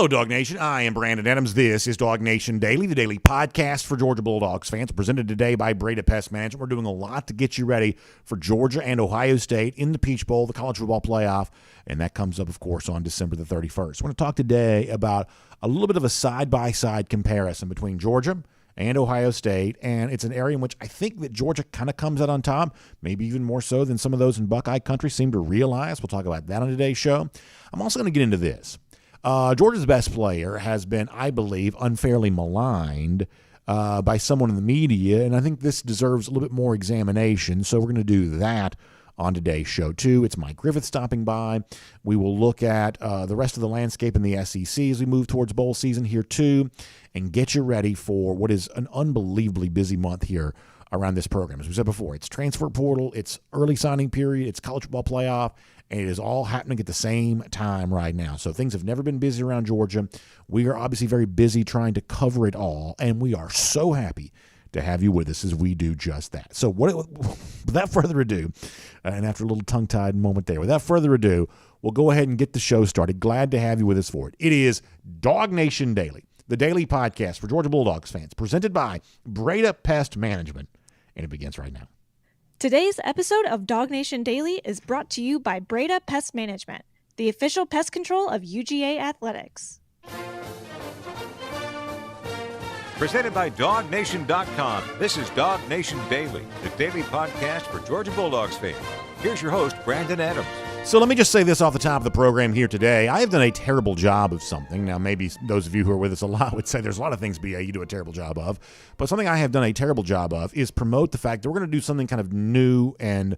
Hello, Dog Nation. I am Brandon Adams. This is DawgNation Daily, the daily podcast for Georgia Bulldogs fans, presented today by Breda Pest Management. We're doing a lot to get you ready for Georgia and Ohio State in the Peach Bowl, the college football playoff, and that comes up, of course, on December the 31st. We're going to talk today about a little bit of a side-by-side comparison between Georgia and Ohio State, and it's an area in which I think that Georgia kind of comes out on top, maybe even more so than some of those in Buckeye country seem to realize. We'll talk about that on today's show. I'm also going to get into this. Georgia's best player has been, I believe, unfairly maligned by someone in the media, and I think this deserves a little bit more examination, so we're going to do that on today's show, too. It's Mike Griffith stopping by. We will look at the rest of the landscape in the SEC as we move towards bowl season here, too, and get you ready for what is an unbelievably busy month here around this program. As we said before, it's transfer portal, it's early signing period, it's college football playoff, and it is all happening at the same time right now. So things have never been busy around Georgia. We are obviously very busy trying to cover it all, and we are so happy to have you with us as we do just that. So without further ado, and after a little tongue-tied moment there, without further ado, we'll go ahead and get the show started. Glad to have you with us for it. It is DawgNation Daily, the daily podcast for Georgia Bulldogs fans, presented by Breda Pest Management, and it begins right now. Today's episode of DawgNation Daily is brought to you by Breda Pest Management, the official pest control of UGA Athletics. Presented by DawgNation.com, this is DawgNation Daily, the daily podcast for Georgia Bulldogs fans. Here's your host, Brandon Adams. So let me just say this off the top of the program here today. I have done a terrible job of something. Now, maybe those of you who are with us a lot would say there's a lot of things, BA, you do a terrible job of. But something I have done a terrible job of is promote the fact that we're going to do something kind of new and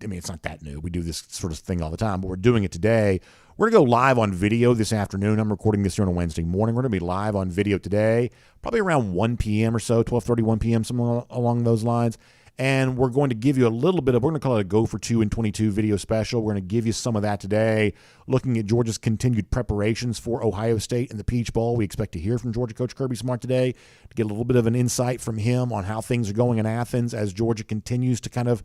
it's not that new. We do this sort of thing all the time, but we're doing it today. We're going to go live on video this afternoon. I'm recording this here on a Wednesday morning. We're going to be live on video today, probably around 1 p.m. or so, 12:30, 1 p.m., somewhere along those lines. And we're going to give you a little bit of, we're going to call it a Go for 2 in 22 video special. We're going to give you some of that today, looking at Georgia's continued preparations for Ohio State and the Peach Bowl. We expect to hear from Georgia coach Kirby Smart today to get a little bit of an insight from him on how things are going in Athens as Georgia continues to kind of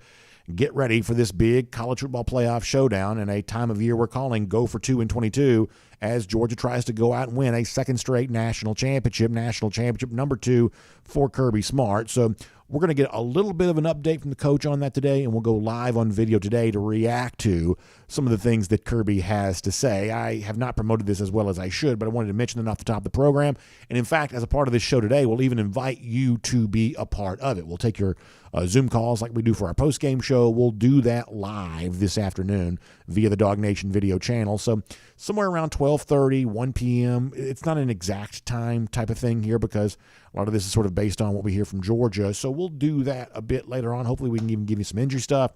get ready for this big college football playoff showdown in a time of year we're calling Go for 2 in 22 as Georgia tries to go out and win a second straight national championship number 2 for Kirby Smart. So we're going to get a little bit of an update from the coach on that today, and we'll go live on video today to react to some of the things that Kirby has to say. I have not promoted this as well as I should, but I wanted to mention them off the top of the program. And in fact, as a part of this show today, we'll even invite you to be a part of it. We'll take your Zoom calls like we do for our post-game show. We'll do that live this afternoon via the DawgNation video channel. So somewhere around 12:30, 1 p.m. It's not an exact time type of thing here because a lot of this is sort of based on what we hear from Georgia. So we'll do that a bit later on. Hopefully we can even give you some injury stuff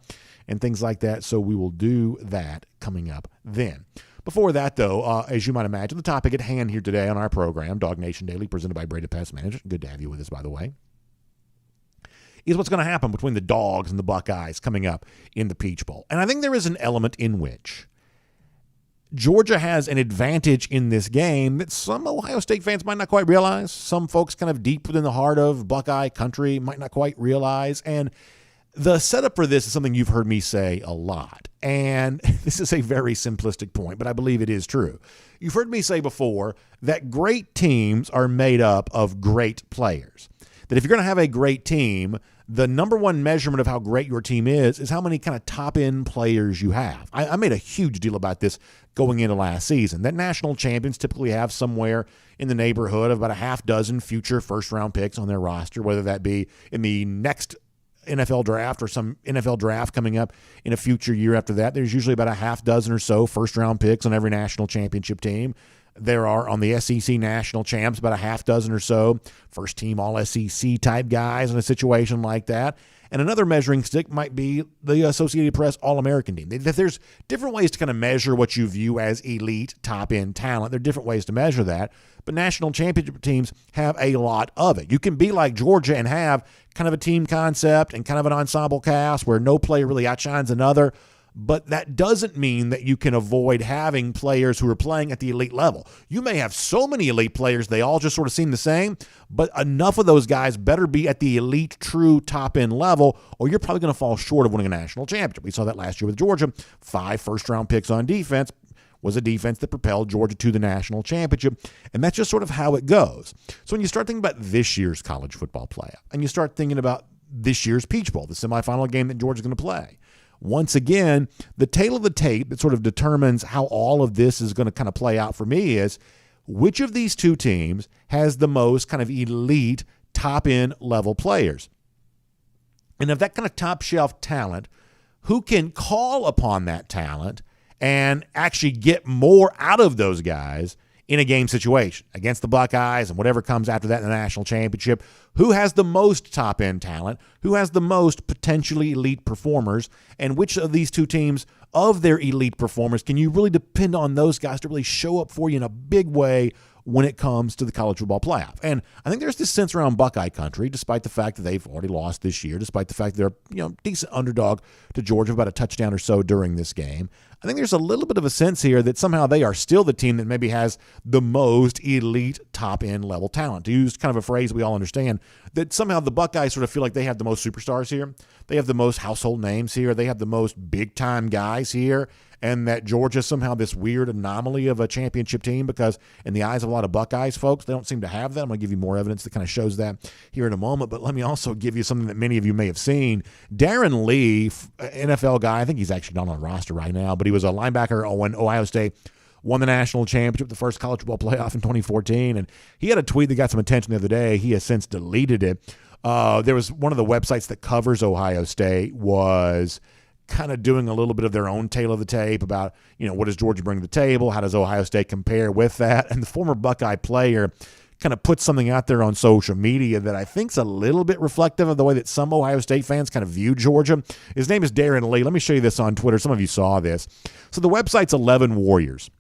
and things like that. So we will do that coming up then. Before that, though, as you might imagine, the topic at hand here today on our program, DawgNation Daily, presented by Breda Pest Management. Good to have you with us, by the way. Is what's going to happen between the Dogs and the Buckeyes coming up in the Peach Bowl. And I think there is an element in which Georgia has an advantage in this game that some Ohio State fans might not quite realize. Some folks kind of deep within the heart of Buckeye country might not quite realize. And the setup for this is something you've heard me say a lot. And this is a very simplistic point, but I believe it is true. You've heard me say before that great teams are made up of great players. That if you're going to have a great team, the number one measurement of how great your team is how many kind of top-end players you have. I made a huge deal about this going into last season, that national champions typically have somewhere in the neighborhood of about a half dozen future first-round picks on their roster, whether that be in the next NFL draft or some NFL draft coming up in a future year after that. There's usually about a half dozen or so first-round picks on every national championship team. There are on the SEC national champs about a half dozen or so first-team All-SEC type guys in a situation like that. And another measuring stick might be the Associated Press All-American team. There's different ways to kind of measure what you view as elite top-end talent. There are different ways to measure that. But national championship teams have a lot of it. You can be like Georgia and have kind of a team concept and kind of an ensemble cast where no player really outshines another. But that doesn't mean that you can avoid having players who are playing at the elite level. You may have so many elite players, they all just sort of seem the same, but enough of those guys better be at the elite, true top-end level, or you're probably going to fall short of winning a national championship. We saw that last year with Georgia. 5 first-round picks on defense was a defense that propelled Georgia to the national championship, and that's just sort of how it goes. So when you start thinking about this year's college football playoff, and you start thinking about this year's Peach Bowl, the semifinal game that Georgia's going to play, once again, the tail of the tape that sort of determines how all of this is going to kind of play out for me is which of these two teams has the most kind of elite top-end level players. And of that kind of top-shelf talent, who can call upon that talent and actually get more out of those guys in a game situation against the Buckeyes and whatever comes after that in the national championship? Who has the most top-end talent? Who has the most potentially elite performers? And which of these two teams, of their elite performers, can you really depend on those guys to really show up for you in a big way when it comes to the college football playoff? And I think there's this sense around Buckeye country, despite the fact that they've already lost this year, despite the fact that they're decent underdog to Georgia, about a touchdown or so during this game. I think there's a little bit of a sense here that somehow they are still the team that maybe has the most elite top-end level talent. To use kind of a phrase we all understand, that somehow the Buckeyes sort of feel like they have the most superstars here. They have the most household names here. They have the most big-time guys here. And that Georgia somehow this weird anomaly of a championship team, because in the eyes of a lot of Buckeyes folks, they don't seem to have that. I'm going to give you more evidence that kind of shows that here in a moment. But let me also give you something that many of you may have seen. Darren Lee, NFL guy, I think he's actually not on the roster right now, but he was a linebacker when Ohio State won the national championship, the first college football playoff in 2014. And he had a tweet that got some attention the other day. He has since deleted it. There was one of the websites that covers Ohio State was kind of doing a little bit of their own tail of the tape about, what does Georgia bring to the table? How does Ohio State compare with that? And the former Buckeye player kind of put something out there on social media that I think is a little bit reflective of the way that some Ohio State fans kind of view Georgia. His name is Darren Lee. Let me show you this on Twitter. Some of you saw this. So the website's 11 Warriors.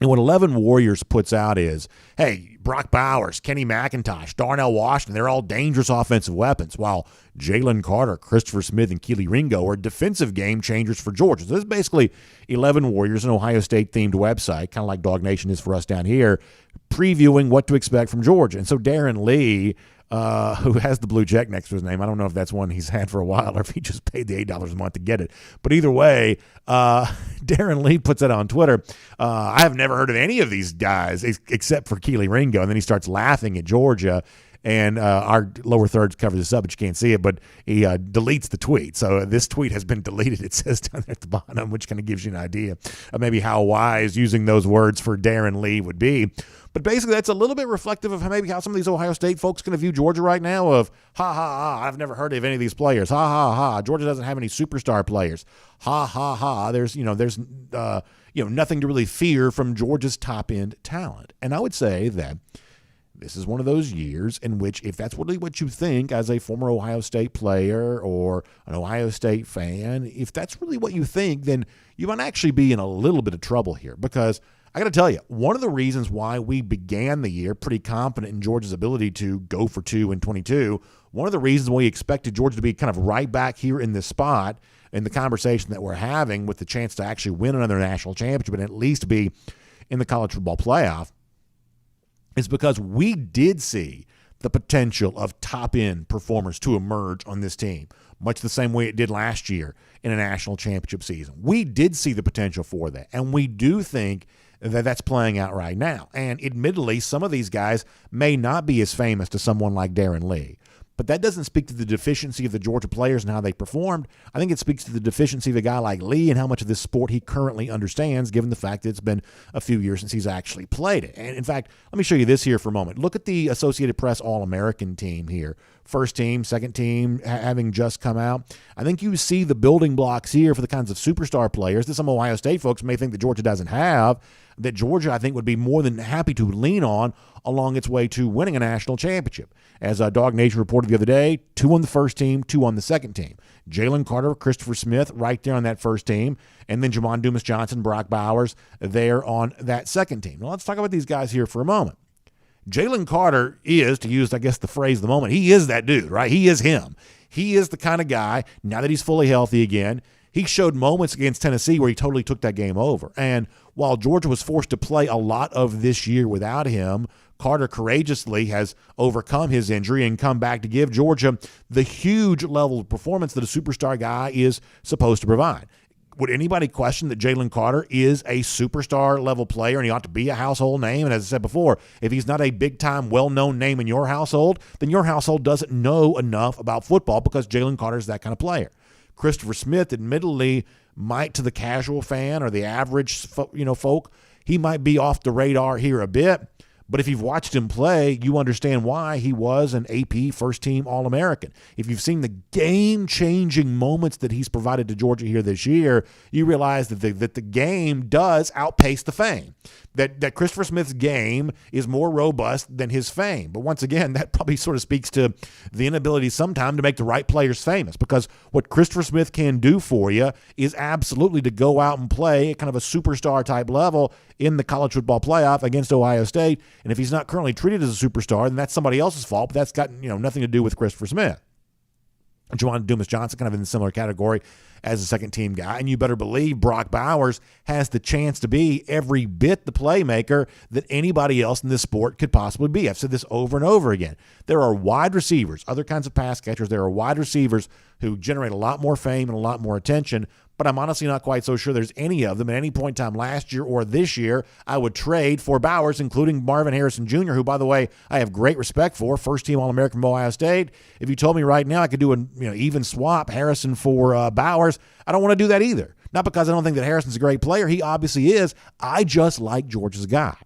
And what 11 Warriors puts out is, hey, Brock Bowers, Kenny McIntosh, Darnell Washington, they're all dangerous offensive weapons, while Jalen Carter, Christopher Smith, and Keely Ringo are defensive game changers for Georgia. So this is basically 11 Warriors, an Ohio State-themed website, kind of like DawgNation is for us down here, previewing what to expect from Georgia. And so Darren Lee, who has the blue check next to his name. I don't know if that's one he's had for a while or if he just paid the $8 a month to get it. But either way, Darren Lee puts it on Twitter. I have never heard of any of these guys except for Keely Ringo. And then he starts laughing at Georgia. And our lower thirds cover this up, but you can't see it. But he deletes the tweet. So this tweet has been deleted. It says down there at the bottom, which kind of gives you an idea of maybe how wise using those words for Darren Lee would be. But basically, that's a little bit reflective of maybe how some of these Ohio State folks going to view Georgia right now of, ha, ha, ha, I've never heard of any of these players. Ha, ha, ha, Georgia doesn't have any superstar players. Ha, ha, ha, there's nothing to really fear from Georgia's top-end talent. And I would say that this is one of those years in which, if that's really what you think as a former Ohio State player or an Ohio State fan, if that's really what you think, then you might actually be in a little bit of trouble here. Because I got to tell you, one of the reasons why we began the year pretty confident in Georgia's ability to go for 2 in 22, one of the reasons we expected Georgia to be kind of right back here in this spot in the conversation that we're having with the chance to actually win another national championship and at least be in the college football playoff, is because we did see the potential of top-end performers to emerge on this team, much the same way it did last year in a national championship season. We did see the potential for that, and we do think that that's playing out right now. And admittedly, some of these guys may not be as famous to someone like Darren Lee. But that doesn't speak to the deficiency of the Georgia players and how they performed. I think it speaks to the deficiency of a guy like Lee and how much of this sport he currently understands, given the fact that it's been a few years since he's actually played it. And in fact, let me show you this here for a moment. Look at the Associated Press All-American team here. First team, second team, having just come out. I think you see the building blocks here for the kinds of superstar players that some Ohio State folks may think that Georgia doesn't have, that Georgia, I think, would be more than happy to lean on along its way to winning a national championship. As DawgNation reported the other day, 2 on the first team, 2 on the second team. Jalen Carter, Christopher Smith right there on that first team, and then Jamon Dumas-Johnson, Brock Bowers there on that second team. Now let's talk about these guys here for a moment. Jalen Carter is, to use, I guess, the phrase of the moment, he is that dude, right? He is him. He is the kind of guy, now that he's fully healthy again, he showed moments against Tennessee where he totally took that game over. And while Georgia was forced to play a lot of this year without him, Carter courageously has overcome his injury and come back to give Georgia the huge level of performance that a superstar guy is supposed to provide. would anybody question that Jalen Carter is a superstar level player and he ought to be a household name? And as I said before, if he's not a big-time, well-known name in your household, then your household doesn't know enough about football because Jalen Carter is that kind of player. Christopher Smith, admittedly, might to the casual fan or the average folk, he might be off the radar here a bit. But if you've watched him play, you understand why he was an AP first-team All-American. If you've seen the game-changing moments that he's provided to Georgia here this year, you realize that the game does outpace the fame. That Christopher Smith's game is more robust than his fame. But once again, that probably sort of speaks to the inability sometime to make the right players famous, because what Christopher Smith can do for you is absolutely to go out and play at kind of a superstar type level in the college football playoff against Ohio State. And if he's not currently treated as a superstar, then that's somebody else's fault, but that's got nothing to do with Christopher Smith. Juwan Dumas-Johnson kind of in a similar category as a second-team guy, and you better believe Brock Bowers has the chance to be every bit the playmaker that anybody else in this sport could possibly be. I've said this over and over again. There are wide receivers, other kinds of pass catchers. There are wide receivers who generate a lot more fame and a lot more attention, but I'm honestly not quite so sure there's any of them at any point in time last year or this year I would trade for Bowers, including Marvin Harrison Jr., who, by the way, I have great respect for, first-team All-American from Ohio State. If you told me right now I could do an even swap Harrison for Bowers, I don't want to do that either. Not because I don't think that Harrison's a great player. He obviously is. I just like Georgia's guy.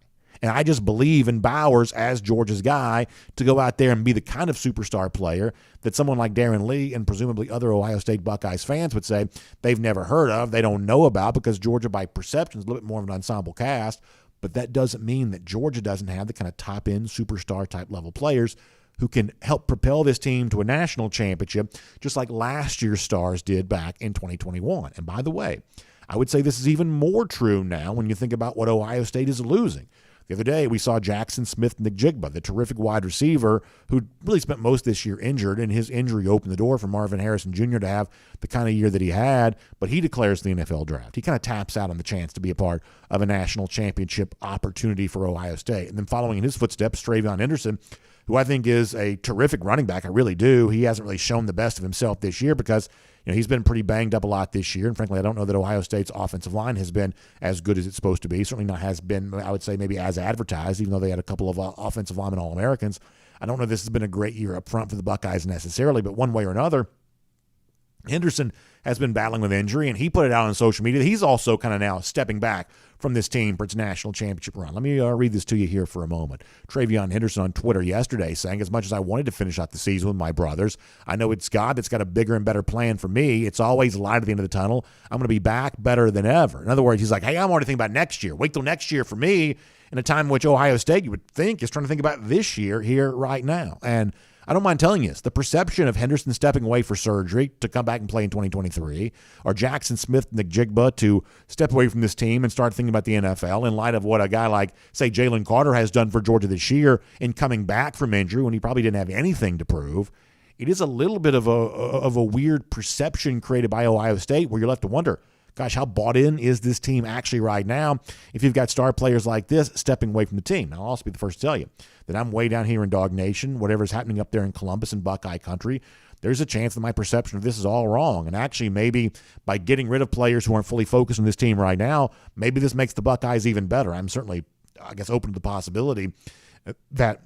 And I just believe in Bowers as Georgia's guy to go out there and be the kind of superstar player that someone like Darren Lee and presumably other Ohio State Buckeyes fans would say they've never heard of, they don't know about, because Georgia, by perception, is a little bit more of an ensemble cast. But that doesn't mean that Georgia doesn't have the kind of top-end superstar-type level players who can help propel this team to a national championship, just like last year's stars did back in 2021. And by the way, I would say this is even more true now when you think about what Ohio State is losing. The other day, we saw Jackson Smith-Njigba, the terrific wide receiver who really spent most this year injured, and his injury opened the door for Marvin Harrison Jr. to have the kind of year that he had, but he declares the NFL draft. He kind of taps out on the chance to be a part of a national championship opportunity for Ohio State. And then following in his footsteps, TreVeyon Henderson, who I think is a terrific running back. I really do. He hasn't really shown the best of himself this year because he's been pretty banged up a lot this year. And frankly, I don't know that Ohio State's offensive line has been as good as it's supposed to be. Certainly not has been, I would say, maybe as advertised, even though they had a couple of offensive linemen All-Americans. I don't know if this has been a great year up front for the Buckeyes necessarily, but one way or another, Henderson has been battling with injury, and he put it out on social media. He's also kind of now stepping back from this team for its national championship run. Let me read this to you here for a moment. TreVeyon Henderson on Twitter yesterday saying, as much as I wanted to finish out the season with my brothers, I know it's God that's got a bigger and better plan for me. It's always light at the end of the tunnel. I'm going to be back better than ever. In other words, he's like, hey, I'm already thinking about next year. Wait till next year for me, in a time in which Ohio State, you would think, is trying to think about this year here right now. And I don't mind telling you this. The perception of Henderson stepping away for surgery to come back and play in 2023, or Jackson Smith-Njigba to step away from this team and start thinking about the NFL in light of what a guy like, say, Jalen Carter has done for Georgia this year in coming back from injury when he probably didn't have anything to prove, it is a little bit of a weird perception created by Ohio State where you're left to wonder, gosh, how bought in is this team actually right now if you've got star players like this stepping away from the team? Now, I'll also be the first to tell you that I'm way down here in Dog Nation, whatever's happening up there in Columbus and Buckeye country, there's a chance that my perception of this is all wrong. And actually, maybe by getting rid of players who aren't fully focused on this team right now, maybe this makes the Buckeyes even better. I'm certainly, I guess, open to the possibility that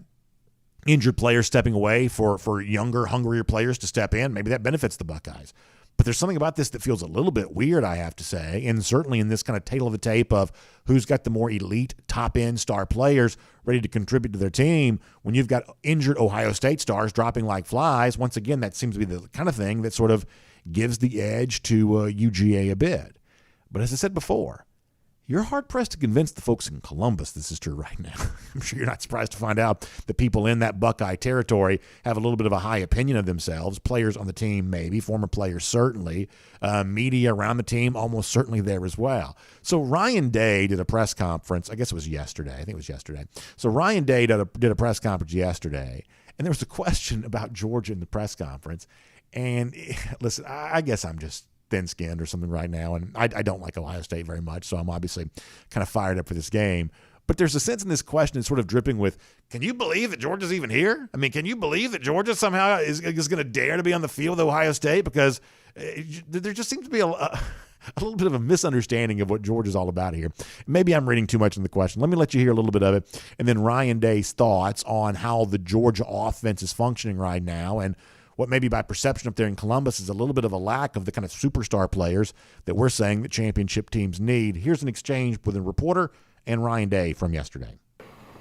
injured players stepping away for younger, hungrier players to step in, maybe that benefits the Buckeyes. But there's something about this that feels a little bit weird, I have to say, and certainly in this kind of tail of the tape of who's got the more elite, top-end star players ready to contribute to their team, when you've got injured Ohio State stars dropping like flies, once again, that seems to be the kind of thing that sort of gives the edge to UGA a bit. But as I said before, you're hard-pressed to convince the folks in Columbus this is true right now. I'm sure you're not surprised to find out that people in that Buckeye territory have a little bit of a high opinion of themselves. Players on the team, maybe. Former players, certainly. Media around the team, almost certainly there as well. So Ryan Day did a press conference. I guess it was yesterday. I think it was yesterday. So Ryan Day did a press conference yesterday, and there was a question about Georgia in the press conference. And listen, I guess I'm just thin-skinned or something right now, and I don't like Ohio State very much, so I'm obviously kind of fired up for this game. But there's a sense in this question that's sort of dripping with, can you believe that Georgia's even here? I mean, can you believe that Georgia somehow is going to dare to be on the field with Ohio State? Because there just seems to be a little bit of a misunderstanding of what Georgia's all about here. Maybe I'm reading too much in the question. Let me let you hear a little bit of it, and then Ryan Day's thoughts on how the Georgia offense is functioning right now, and what maybe by perception up there in Columbus is a little bit of a lack of the kind of superstar players that we're saying that championship teams need. Here's an exchange with a reporter and Ryan Day from yesterday.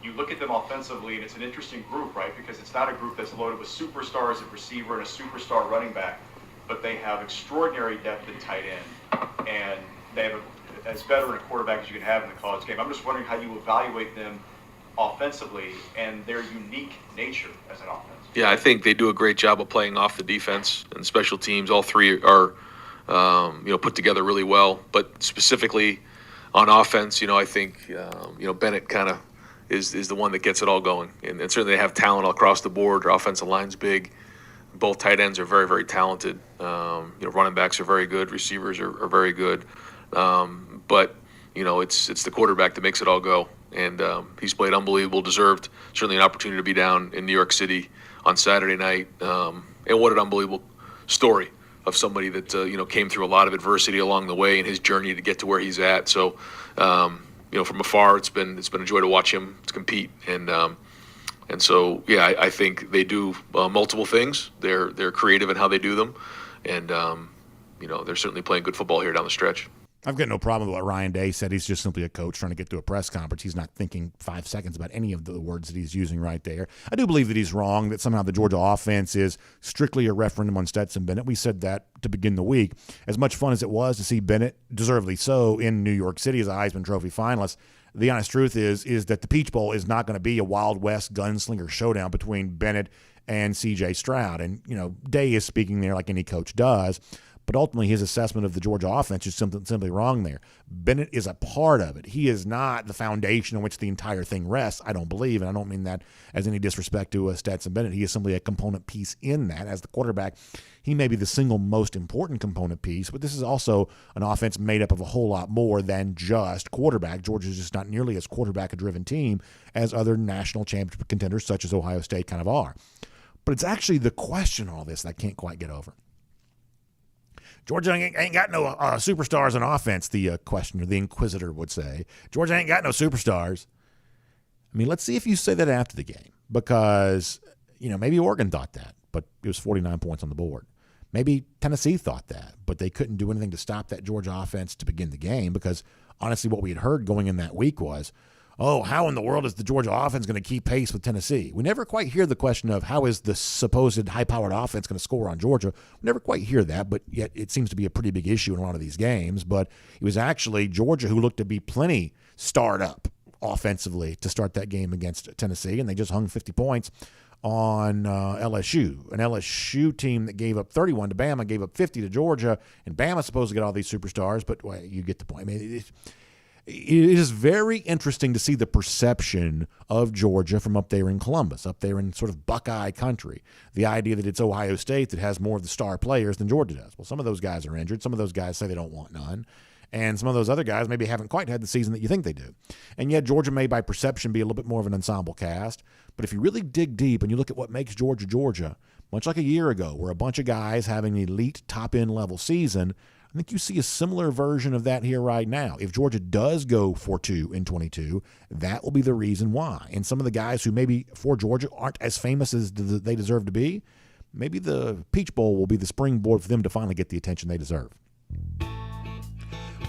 You look at them offensively, and it's an interesting group, right? Because it's not a group that's loaded with superstars at receiver and a superstar running back, but they have extraordinary depth at tight end, and they have as veteran a quarterback as you can have in the college game. I'm just wondering how you evaluate them offensively and their unique nature as an offense. Yeah, I think they do a great job of playing off the defense and special teams. All three are, put together really well. But specifically on offense, I think, Bennett kind of is the one that gets it all going. And certainly they have talent all across the board. Their offensive line's big. Both tight ends are very, very talented. Running backs are very good. Receivers are very good. But it's the quarterback that makes it all go. And he's played unbelievable, deserved certainly an opportunity to be down in New York City on Saturday night. And what an unbelievable story of somebody that, came through a lot of adversity along the way in his journey to get to where he's at. So, from afar, it's been a joy to watch him compete. And so, yeah, I think they do multiple things. They're creative in how they do them. And, they're certainly playing good football here down the stretch. I've got no problem with what Ryan Day said. He's just simply a coach trying to get through a press conference. He's not thinking 5 seconds about any of the words that he's using right there. I do believe that he's wrong, that somehow the Georgia offense is strictly a referendum on Stetson Bennett. We said that to begin the week. As much fun as it was to see Bennett, deservedly so, in New York City as a Heisman Trophy finalist, the honest truth is that the Peach Bowl is not going to be a Wild West gunslinger showdown between Bennett and C.J. Stroud. And, Day is speaking there like any coach does. But ultimately, his assessment of the Georgia offense is simply wrong there. Bennett is a part of it. He is not the foundation on which the entire thing rests, I don't believe, and I don't mean that as any disrespect to Stetson Bennett. He is simply a component piece in that. As the quarterback, he may be the single most important component piece, but this is also an offense made up of a whole lot more than just quarterback. Georgia is just not nearly as quarterback-driven team as other national championship contenders such as Ohio State kind of are. But it's actually the question on all this that I can't quite get over. Georgia ain't got no superstars on offense, the questioner, the inquisitor would say. Georgia ain't got no superstars. I mean, let's see if you say that after the game, because, maybe Oregon thought that, but it was 49 points on the board. Maybe Tennessee thought that, but they couldn't do anything to stop that Georgia offense to begin the game, because honestly what we had heard going in that week was, oh, how in the world is the Georgia offense going to keep pace with Tennessee? We never quite hear the question of how is the supposed high-powered offense going to score on Georgia. We never quite hear that, but yet it seems to be a pretty big issue in a lot of these games. But it was actually Georgia who looked to be plenty starred up offensively to start that game against Tennessee, and they just hung 50 points on LSU, an LSU team that gave up 31 to Bama, gave up 50 to Georgia, and Bama's supposed to get all these superstars, but well, you get the point. I mean, it is very interesting to see the perception of Georgia from up there in Columbus, up there in sort of Buckeye country. The idea that it's Ohio State that has more of the star players than Georgia does. Well, some of those guys are injured. Some of those guys say they don't want none. And some of those other guys maybe haven't quite had the season that you think they do. And yet Georgia may by perception be a little bit more of an ensemble cast. But if you really dig deep and you look at what makes Georgia Georgia, much like a year ago where a bunch of guys having an elite top-end level season, I think you see a similar version of that here right now. If Georgia does go 4-2 in 22, that will be the reason why. And some of the guys who maybe for Georgia aren't as famous as they deserve to be, maybe the Peach Bowl will be the springboard for them to finally get the attention they deserve.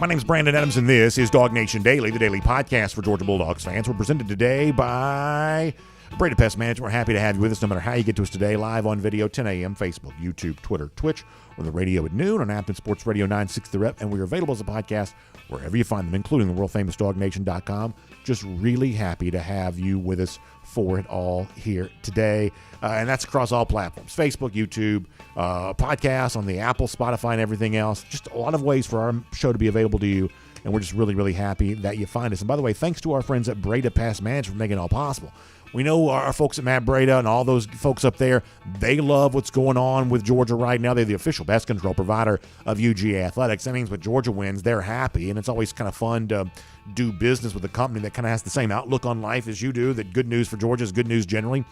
My name's Brandon Adams, and this is DawgNation Daily, the daily podcast for Georgia Bulldogs fans. We're presented today by Breda Pest Management. We're happy to have you with us no matter how you get to us today, live on video, 10 a.m., Facebook, YouTube, Twitter, Twitch, or the radio at noon on Athens Sports Radio 960 The Rep, and we're available as a podcast wherever you find them, including the world-famous DawgNation.com. Just really happy to have you with us for it all here today. And that's across all platforms, Facebook, YouTube, podcasts on the Apple, Spotify, and everything else. Just a lot of ways for our show to be available to you, and we're just really, really happy that you find us. And by the way, thanks to our friends at Breda Pest Management for making it all possible. We know our folks at Matt Breda and all those folks up there, they love what's going on with Georgia right now. They're the official pest control provider of UGA Athletics. That means when Georgia wins, they're happy, and it's always kind of fun to do business with a company that kind of has the same outlook on life as you do, that good news for Georgia is good news generally.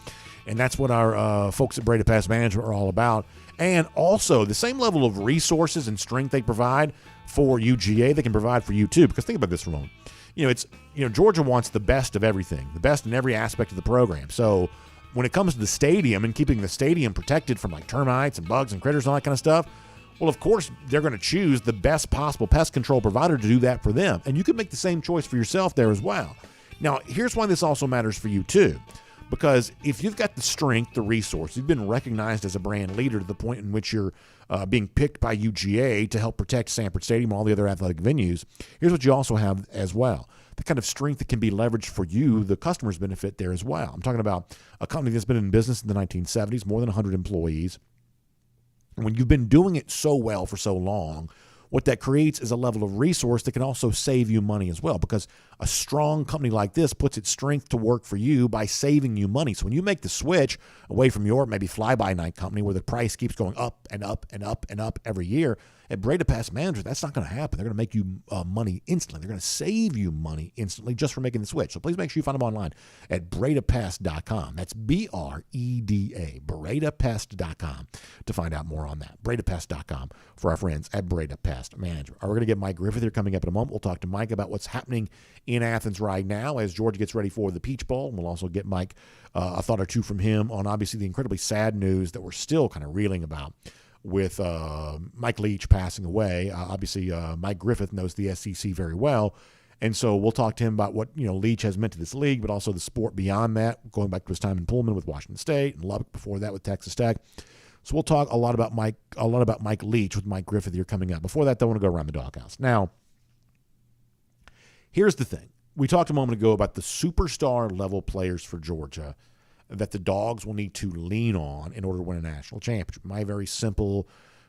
And that's what our folks at Breda Pest Management are all about. And also, the same level of resources and strength they provide for UGA, they can provide for you too. Because think about this, Ramon. Georgia wants the best of everything, the best in every aspect of the program. So when it comes to the stadium and keeping the stadium protected from like termites and bugs and critters and all that kind of stuff, well, of course, they're going to choose the best possible pest control provider to do that for them. And you can make the same choice for yourself there as well. Now, here's why this also matters for you too. Because if you've got the strength, the resource, you've been recognized as a brand leader to the point in which you're being picked by UGA to help protect Sanford Stadium and all the other athletic venues, here's what you also have as well. The kind of strength that can be leveraged for you, the customers benefit there as well. I'm talking about a company that's been in business in the 1970s, more than 100 employees. When you've been doing it so well for so long, what that creates is a level of resource that can also save you money as well, because a strong company like this puts its strength to work for you by saving you money. So when you make the switch away from your maybe fly-by-night company where the price keeps going up and up and up and up every year, at Breda Pest Management, that's not going to happen. They're going to make you money instantly. They're going to save you money instantly just for making the switch. So please make sure you find them online at BredaPest.com. That's BREDA, BredaPest.com to find out more on that. BredaPest.com for our friends at Breda Pest Management. We're going to get Mike Griffith here coming up in a moment. We'll talk to Mike about what's happening in Athens right now as Georgia gets ready for the Peach Bowl. And we'll also get Mike a thought or two from him on obviously the incredibly sad news that we're still kind of reeling about with Mike Leach passing away. Obviously, Mike Griffith knows the SEC very well. And so we'll talk to him about what Leach has meant to this league, but also the sport beyond that, going back to his time in Pullman with Washington State and Lubbock before that with Texas Tech. So we'll talk a lot about Mike Leach with Mike Griffith here coming up. Before that, though, I want to go around the doghouse. Now, here's the thing. We talked a moment ago about the superstar level players for Georgia that the Dogs will need to lean on in order to win a national championship. My very simple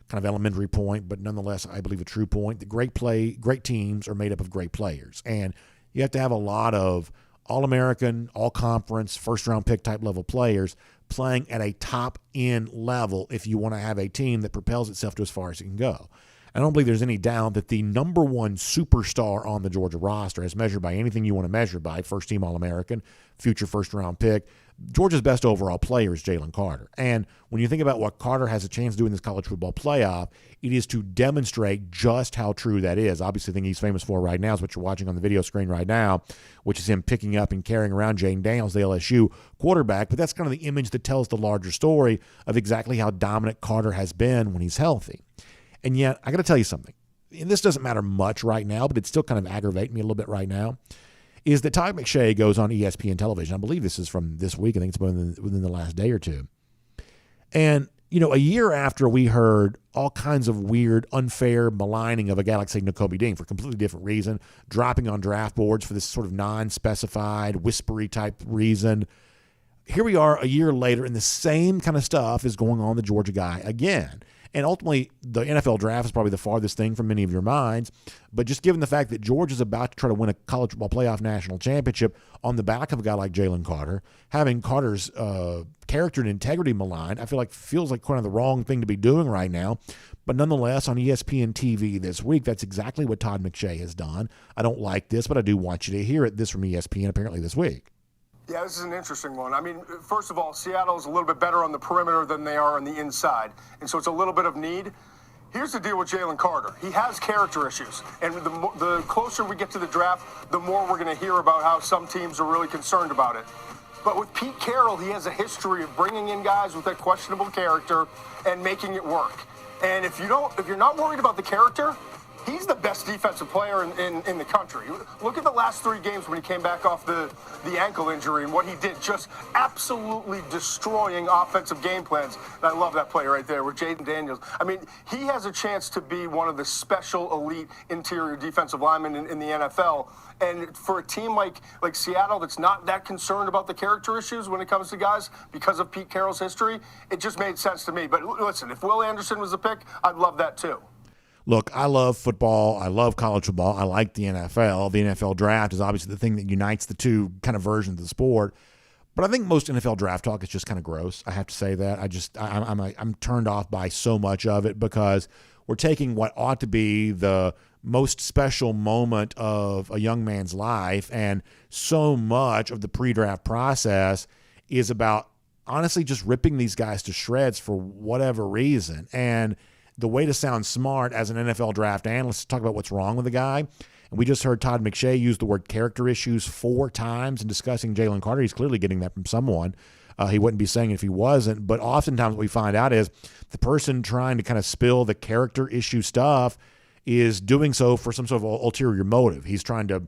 kind of elementary point, but nonetheless, I believe a true point. The great teams are made up of great players. And you have to have a lot of All-American, All-Conference, first-round pick type level players playing at a top-end level if you want to have a team that propels itself to as far as it can go. I don't believe there's any doubt that the number one superstar on the Georgia roster, as measured by anything you want to measure by, first-team All-American, future first-round pick, Georgia's best overall player is Jalen Carter. And when you think about what Carter has a chance to do in this college football playoff, it is to demonstrate just how true that is. Obviously, the thing he's famous for right now is what you're watching on the video screen right now, which is him picking up and carrying around Jaden Daniels, the LSU quarterback. But that's kind of the image that tells the larger story of exactly how dominant Carter has been when he's healthy. And yet, I got to tell you something, and this doesn't matter much right now, but it's still kind of aggravating me a little bit right now, is that Todd McShay goes on ESPN television. I believe this is from this week. I think it's within the last day or two. And, a year after we heard all kinds of weird, unfair maligning of a guy like, say, Nakobe Dean for a completely different reason, dropping on draft boards for this sort of non-specified, whispery type reason, here we are a year later, and the same kind of stuff is going on the Georgia guy again. And ultimately, the NFL draft is probably the farthest thing from many of your minds. But just given the fact that Georgia's about to try to win a college football playoff national championship on the back of a guy like Jalen Carter, having Carter's character and integrity maligned, I feel like feels like kind of the wrong thing to be doing right now. But nonetheless, on ESPN TV this week, that's exactly what Todd McShay has done. I don't like this, but I do want you to hear it. This from ESPN apparently this week. Yeah, this is an interesting one. I mean, first of all, Seattle is a little bit better on the perimeter than they are on the inside, and so it's a little bit of need. Here's the deal with Jalen Carter. He has character issues, and the closer we get to the draft, the more we're going to hear about how some teams are really concerned about it. But with Pete Carroll, he has a history of bringing in guys with that questionable character and making it work. And if you're not worried about the character, he's the best defensive player in the country. Look at the last 3 games when he came back off the ankle injury and what he did, just absolutely destroying offensive game plans. And I love that play right there with Jaden Daniels. I mean, he has a chance to be one of the special elite interior defensive linemen in the NFL. And for a team like Seattle that's not that concerned about the character issues when it comes to guys because of Pete Carroll's history, it just made sense to me. But listen, if Will Anderson was the pick, I'd love that too. Look, I love football. I love college football. I like the NFL. The NFL draft is obviously the thing that unites the two kind of versions of the sport. But I think most NFL draft talk is just kind of gross. I have to say that. I'm turned off by so much of it because we're taking what ought to be the most special moment of a young man's life, and so much of the pre-draft process is about honestly just ripping these guys to shreds for whatever reason. And the way to sound smart as an NFL draft analyst is talk about what's wrong with the guy. And we just heard Todd McShay use the word character issues 4 times in discussing Jalen Carter. He's clearly getting that from someone. He wouldn't be saying it if he wasn't. But oftentimes what we find out is the person trying to kind of spill the character issue stuff is doing so for some sort of ulterior motive. He's trying to,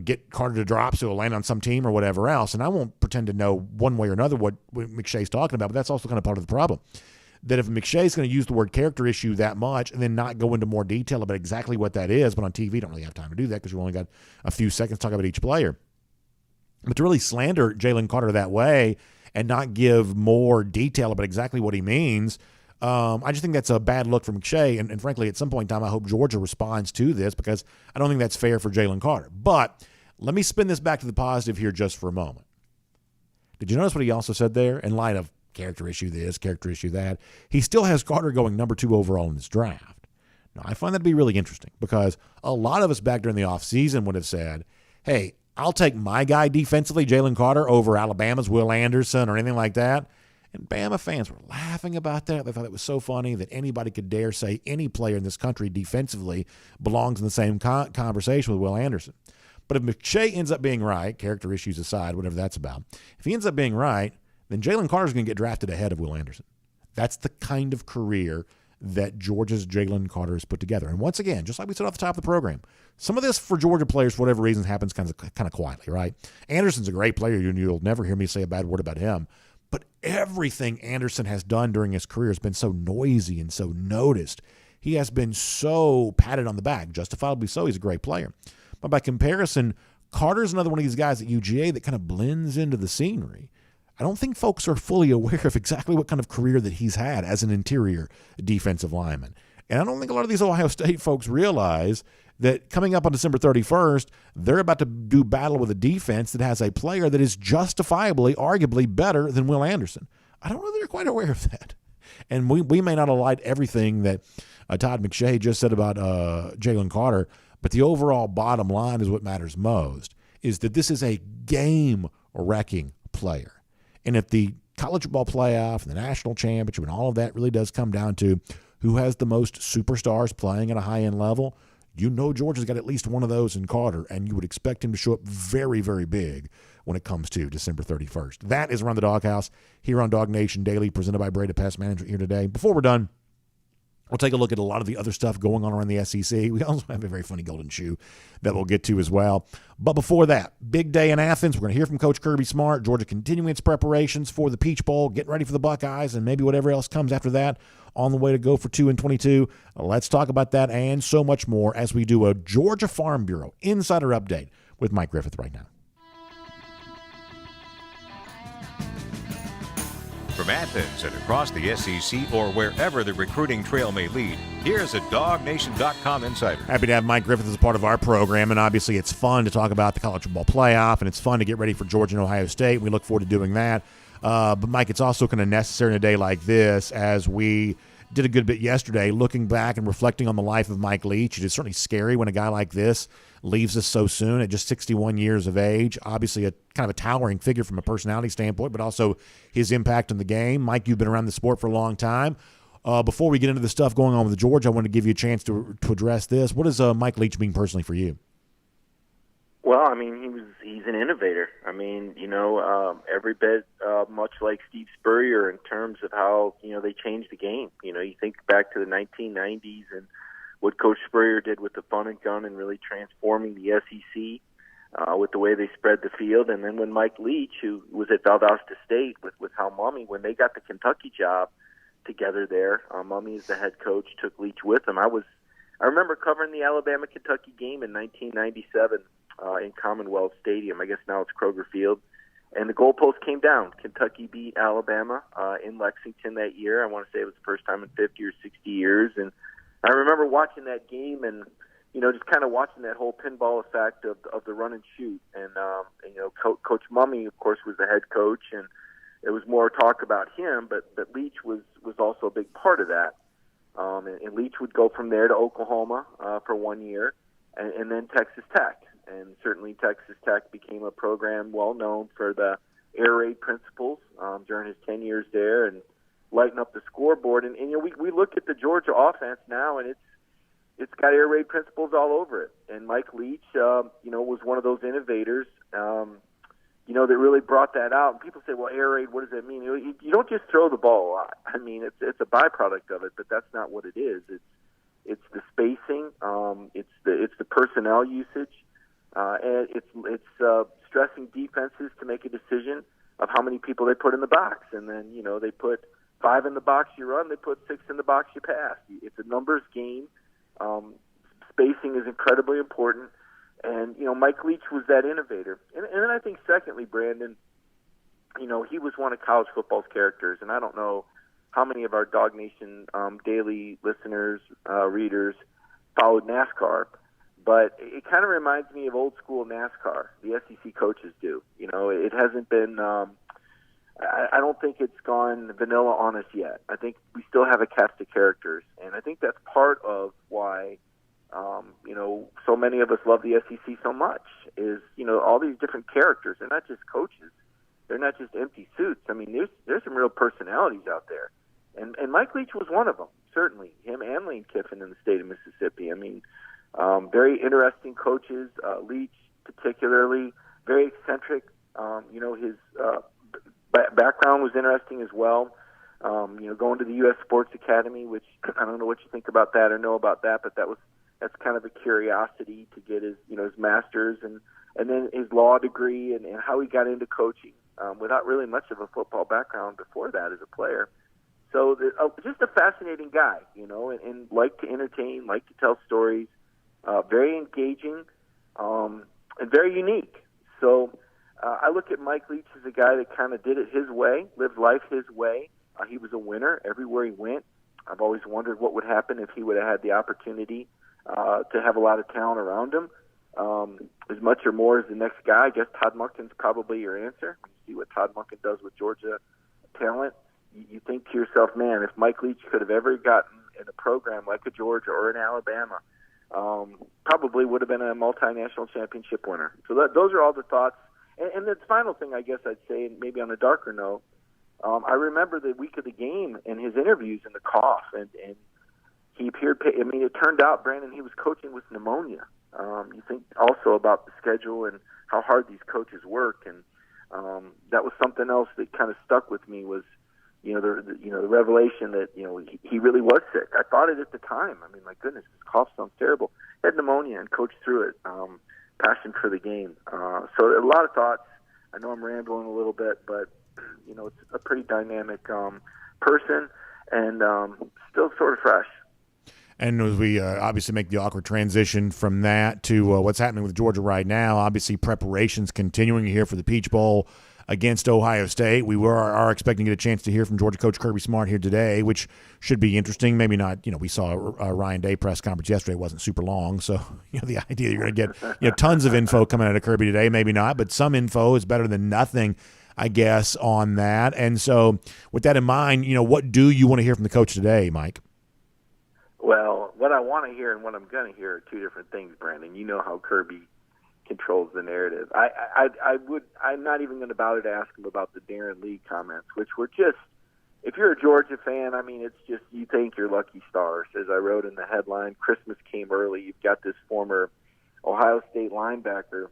get Carter to drop so he'll land on some team or whatever else. And I won't pretend to know one way or another what McShay's talking about, but that's also kind of part of the problem. That if McShay's going to use the word character issue that much and then not go into more detail about exactly what that is, but on TV you don't really have time to do that because you've only got a few seconds to talk about each player. But to really slander Jalen Carter that way and not give more detail about exactly what he means, I just think that's a bad look for McShay. And frankly, at some point in time, I hope Georgia responds to this because I don't think that's fair for Jalen Carter. But let me spin this back to the positive here just for a moment. Did you notice what he also said there in light of character issue this, character issue that? He still has Carter going number 2 overall in this draft. Now, I find that to be really interesting because a lot of us back during the offseason would have said, hey, I'll take my guy defensively, Jalen Carter, over Alabama's Will Anderson or anything like that. And Bama fans were laughing about that. They thought it was so funny that anybody could dare say any player in this country defensively belongs in the same conversation with Will Anderson. But if McShay ends up being right, character issues aside, whatever that's about, if he ends up being right, then Jalen Carter's going to get drafted ahead of Will Anderson. That's the kind of career that Georgia's Jalen Carter has put together. And once again, just like we said off the top of the program, some of this for Georgia players, for whatever reason, happens kind of quietly, right? Anderson's a great player. You'll never hear me say a bad word about him. But everything Anderson has done during his career has been so noisy and so noticed. He has been so patted on the back, justifiably so. He's a great player. But by comparison, Carter's another one of these guys at UGA that kind of blends into the scenery. I don't think folks are fully aware of exactly what kind of career that he's had as an interior defensive lineman. And I don't think a lot of these Ohio State folks realize that coming up on December 31st, they're about to do battle with a defense that has a player that is justifiably, arguably better than Will Anderson. I don't know that they're quite aware of that. And we may not have liked everything that Todd McShay just said about Jalen Carter, but the overall bottom line is what matters most, is that this is a game-wrecking player. And if the college football playoff and the national championship and all of that really does come down to who has the most superstars playing at a high-end level, Georgia's got at least one of those in Carter, and you would expect him to show up very, very big when it comes to December 31st. That is Around the Doghouse here on DawgNation Daily, presented by Breda Pest Management here today. Before we're done, we'll take a look at a lot of the other stuff going on around the SEC. We also have a very funny golden shoe that we'll get to as well. But before that, big day in Athens. We're going to hear from Coach Kirby Smart. Georgia continuing its preparations for the Peach Bowl, getting ready for the Buckeyes, and maybe whatever else comes after that on the way to go for 2-22. Let's talk about that and so much more as we do a Georgia Farm Bureau Insider Update with Mike Griffith right now. From Athens and across the SEC or wherever the recruiting trail may lead, here's a DawgNation.com insider. Happy to have Mike Griffith as part of our program, and obviously it's fun to talk about the college football playoff, and it's fun to get ready for Georgia and Ohio State. We look forward to doing that. But, Mike, it's also kind of necessary in a day like this, as we did a good bit yesterday, looking back and reflecting on the life of Mike Leach. It is certainly scary when a guy like this leaves us so soon at just 61 years of age. Obviously a kind of a towering figure from a personality standpoint, but also his impact on the game. Mike, you've been around the sport for a long time. Before we get into the stuff going on with Georgia, I want to give you a chance to address this. What does Mike Leach mean personally for you? Well, I mean, he's an innovator. I mean, every bit much like Steve Spurrier in terms of how, they changed the game. You think back to the 1990s and what Coach Spurrier did with the fun and gun and really transforming the SEC with the way they spread the field. And then when Mike Leach, who was at Valdosta State with Hal Mumme, when they got the Kentucky job together there, Mumme as the head coach took Leach with him. I remember covering the Alabama-Kentucky game in 1997 in Commonwealth Stadium. I guess now it's Kroger Field. And the goalpost came down. Kentucky beat Alabama in Lexington that year. I want to say it was the first time in 50 or 60 years. And I remember watching that game and, just kind of watching that whole pinball effect of the run and shoot. And, Coach Mumme, of course, was the head coach, and it was more talk about him, but Leach was also a big part of that. And Leach would go from there to Oklahoma for 1 year, and then Texas Tech. And certainly Texas Tech became a program well known for the air raid principles during his 10 years there and lighten up the scoreboard. And we look at the Georgia offense now, and it's got air raid principles all over it. And Mike Leach, was one of those innovators, that really brought that out. And people say, well, air raid, what does that mean? You don't just throw the ball a lot. I mean, it's a byproduct of it, but that's not what it is. It's the spacing, it's the personnel usage, and it's stressing defenses to make a decision of how many people they put in the box. And then, they put 5 in the box you run, they put 6 in the box you pass. It's a numbers game. Spacing is incredibly important. And, Mike Leach was that innovator. And then I think secondly, Brandon, he was one of college football's characters. And I don't know how many of our DawgNation Daily listeners, readers, followed NASCAR. But it kind of reminds me of old school NASCAR. The SEC coaches do. It hasn't been I don't think it's gone vanilla on us yet. I think we still have a cast of characters. And I think that's part of why so many of us love the SEC so much is, all these different characters. They're not just coaches. They're not just empty suits. I mean, there's some real personalities out there. And Mike Leach was one of them, certainly. Him and Lane Kiffin in the state of Mississippi. I mean, very interesting coaches. Leach particularly, very eccentric. His background was interesting as well. Going to the U.S. Sports Academy, which I don't know what you think about that or know about that, but that's kind of a curiosity to get his master's and then his law degree and how he got into coaching without really much of a football background before that as a player. So just a fascinating guy, and like to entertain, like to tell stories, very engaging, and very unique. So I look at Mike Leach as a guy that kind of did it his way, lived life his way. He was a winner everywhere he went. I've always wondered what would happen if he would have had the opportunity to have a lot of talent around him. As much or more as the next guy, I guess Todd Monken's probably your answer. You see what Todd Monken does with Georgia talent. You think to yourself, man, if Mike Leach could have ever gotten in a program like a Georgia or an Alabama, probably would have been a multinational championship winner. So those are all the thoughts. And the final thing I guess I'd say, maybe on a darker note, I remember the week of the game and his interviews and the cough, and he appeared. I mean, it turned out, Brandon, he was coaching with pneumonia. You think also about the schedule and how hard these coaches work, and that was something else that kind of stuck with me was, the revelation that he really was sick. I thought it at the time. I mean, my goodness, his cough sounds terrible. He had pneumonia and coached through it. Passion for the game. So a lot of thoughts. I know I'm rambling a little bit, but it's a pretty dynamic person and still sort of fresh. And as we obviously make the awkward transition from that to what's happening with Georgia right now, obviously preparations continuing here for the Peach Bowl against Ohio State. We are expecting to get a chance to hear from Georgia coach Kirby Smart here today, which should be interesting. Maybe not, we saw a Ryan Day press conference yesterday. It wasn't super long. So, the idea that you're going to get, tons of info coming out of Kirby today, maybe not, but some info is better than nothing, I guess, on that. And so with that in mind, what do you want to hear from the coach today, Mike? Well, what I want to hear and what I'm going to hear are two different things, Brandon. You know how Kirby controls the narrative. I'm not even going to bother to ask him about the Darren Lee comments, which were just, if you're a Georgia fan, I mean, it's just, you thank your lucky stars. As I wrote in the headline, Christmas came early. You've got this former Ohio State linebacker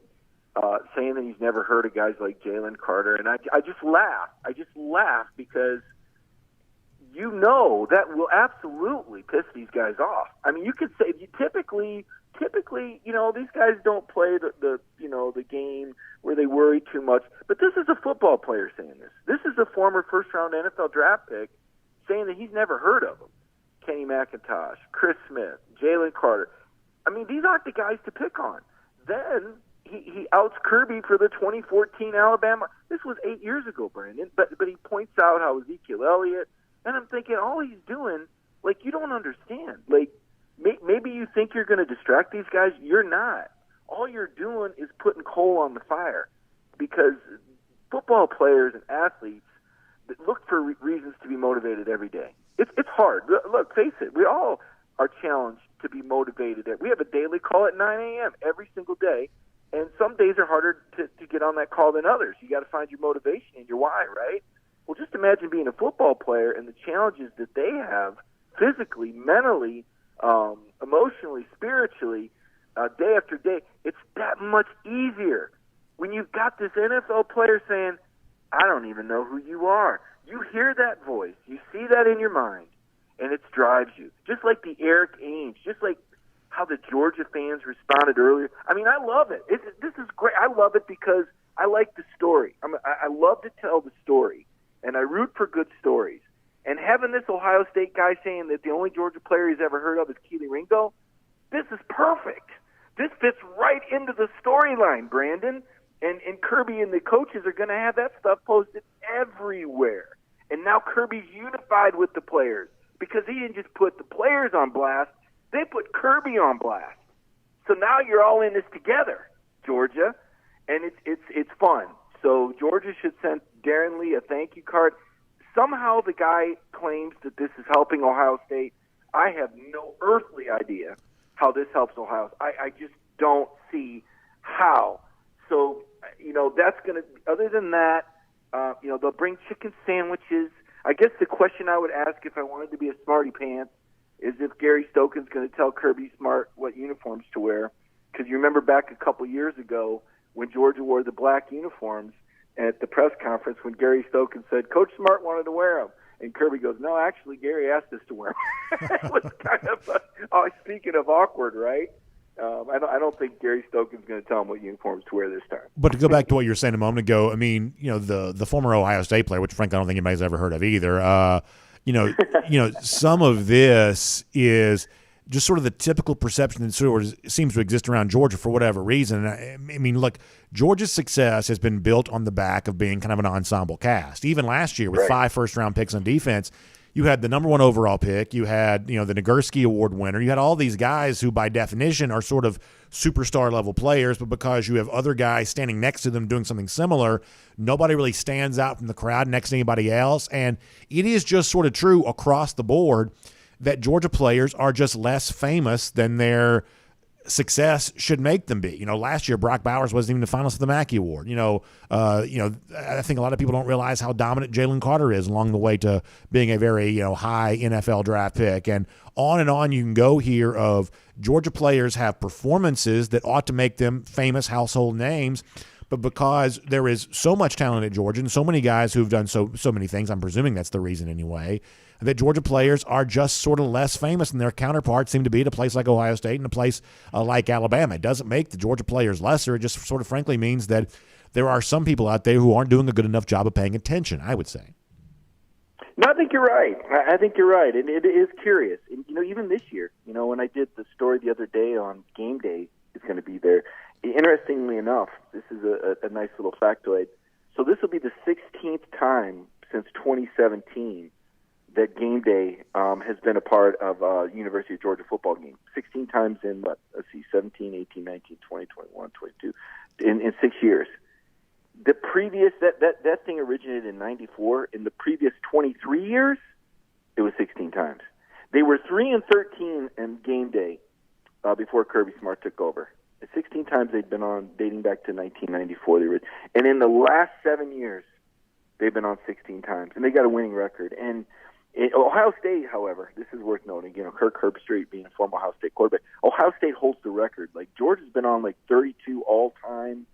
saying that he's never heard of guys like Jalen Carter. And I just laugh. I just laugh because that will absolutely piss these guys off. I mean, you could say typically, these guys don't play the game where they worry too much. But this is a football player saying this. This is a former first-round NFL draft pick saying that he's never heard of them. Kenny McIntosh, Chris Smith, Jalen Carter. I mean, these aren't the guys to pick on. Then he outs Kirby for the 2014 Alabama. This was 8 years ago, Brandon. But he points out how Ezekiel Elliott. And I'm thinking, all he's doing, you don't understand. Maybe you think you're going to distract these guys. You're not. All you're doing is putting coal on the fire because football players and athletes look for reasons to be motivated every day. It's hard. Look, face it. We all are challenged to be motivated. We have a daily call at 9 a.m. every single day And some days are harder to get on that call than others. You got to find your motivation and your why, right? Well, just imagine being a football player and the challenges that they have physically, mentally, emotionally, spiritually, day after day. It's that much easier when you've got this NFL player saying, I don't even know who you are. You hear that voice. You see that in your mind, and it drives you. Just like the Eric Ainge, just like how the Georgia fans responded earlier. I mean, I love it. This is great. I love it because I like the story. I love to tell the story, and I root for good stories. And having this Ohio State guy saying that the only Georgia player he's ever heard of is Keely Ringo, this is perfect. This fits right into the storyline, Brandon. And Kirby and the coaches are going to have that stuff posted everywhere. And now Kirby's unified with the players because he didn't just put the players on blast. They put Kirby on blast. So now you're all in this together, Georgia, and it's fun. So Georgia should send Darren Lee a thank you card. Somehow the guy claims that this is helping Ohio State. I have no earthly idea how this helps Ohio State. I just don't see how. So, that's going to – other than that, they'll bring chicken sandwiches. I guess the question I would ask if I wanted to be a smarty pants is if Gary Stoken's going to tell Kirby Smart what uniforms to wear. Because you remember back a couple years ago when Georgia wore the black uniforms at the press conference when Gary Stoken said, Coach Smart wanted to wear them. And Kirby goes, no, actually, Gary asked us to wear them. It was kind of, speaking of awkward, right? I don't think Gary Stoken's going to tell him what uniforms to wear this time. But to go back to what you were saying a moment ago, I mean, the former Ohio State player, which frankly I don't think anybody's ever heard of either. Some of this is just sort of the typical perception that sort of seems to exist around Georgia for whatever reason. I mean, look, Georgia's success has been built on the back of being kind of an ensemble cast. Even last year with 5 first-round picks on defense, you had the number 1 overall pick. You had, the Nagurski Award winner. You had all these guys who, by definition, are sort of superstar-level players, but because you have other guys standing next to them doing something similar, nobody really stands out from the crowd next to anybody else. And it is just sort of true across the board that Georgia players are just less famous than their success should make them be. Last year Brock Bowers wasn't even the finalist of the Mackey Award. I think a lot of people don't realize how dominant Jalen Carter is along the way to being a very high NFL draft pick, and on you can go here. Of Georgia players have performances that ought to make them famous household names, but because there is so much talent at Georgia and so many guys who've done so many things, I'm presuming that's the reason anyway, that Georgia players are just sort of less famous than their counterparts seem to be at a place like Ohio State and a place like Alabama. It doesn't make the Georgia players lesser. It just sort of frankly means that there are some people out there who aren't doing a good enough job of paying attention, I would say. No, I think you're right. I think you're right. And it is curious. And, even this year, when I did the story the other day on game day, it's going to be there. Interestingly enough, this is a nice little factoid. So this will be the 16th time since 2017 that game day has been a part of University of Georgia football game. 16 times in, 17, 18, 19, 20, 21, 22, in 6 years. The previous, that thing originated in 94. In the previous 23 years, it was 16 times. They were 3-13 in game day before Kirby Smart took over. 16 times they'd been on, dating back to 1994. And in the last 7 years, they've been on 16 times, and they got a winning record. And Ohio State, however, this is worth noting, Kirk Herbstreit being a former Ohio State quarterback, Ohio State holds the record. Like, Georgia's been on 32 all-time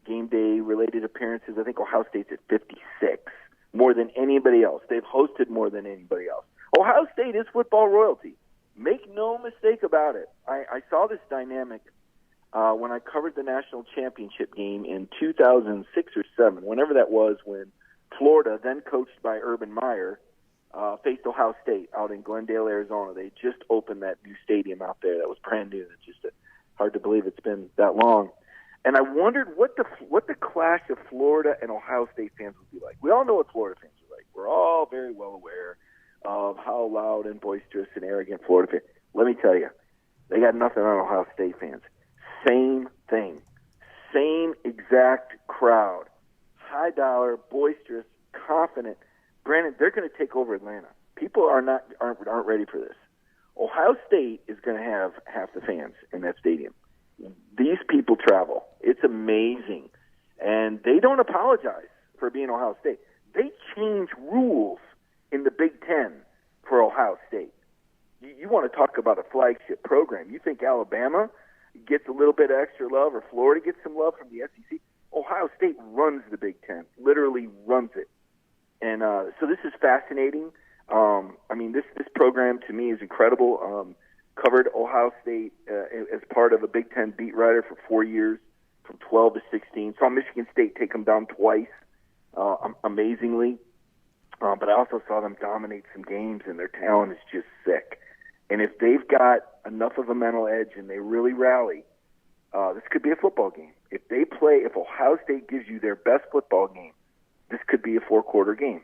game day related appearances. I think Ohio State's at 56, more than anybody else. They've hosted more than anybody else. Ohio State is football royalty. Make no mistake about it. I saw this dynamic when I covered the national championship game in 2006 or 7, whenever that was, when Florida, then coached by Urban Meyer, faced Ohio State out in Glendale, Arizona. They just opened that new stadium out there that was brand new. It's just hard to believe it's been that long. And I wondered what the clash of Florida and Ohio State fans would be like. We all know what Florida fans are like. We're all very well aware of how loud and boisterous and arrogant Florida fans. Let me tell you, they got nothing on Ohio State fans. Same thing. Same exact crowd. High dollar, boisterous, confident. Brandon, they're going to take over Atlanta. People aren't ready for this. Ohio State is going to have half the fans in that stadium. These people travel. It's amazing. And they don't apologize for being Ohio State. They change rules in the Big Ten for Ohio State. You want to talk about a flagship program. You think Alabama gets a little bit of extra love or Florida gets some love from the SEC? Ohio State runs the Big Ten, literally runs it. And so this is fascinating. This program to me is incredible. Covered Ohio State as part of a Big Ten beat writer for 4 years, from 12 to 16. Saw Michigan State take them down twice, amazingly. But I also saw them dominate some games, and their talent is just sick. And if they've got enough of a mental edge and they really rally, this could be a football game. If Ohio State gives you their best football game, this could be a 4-quarter game.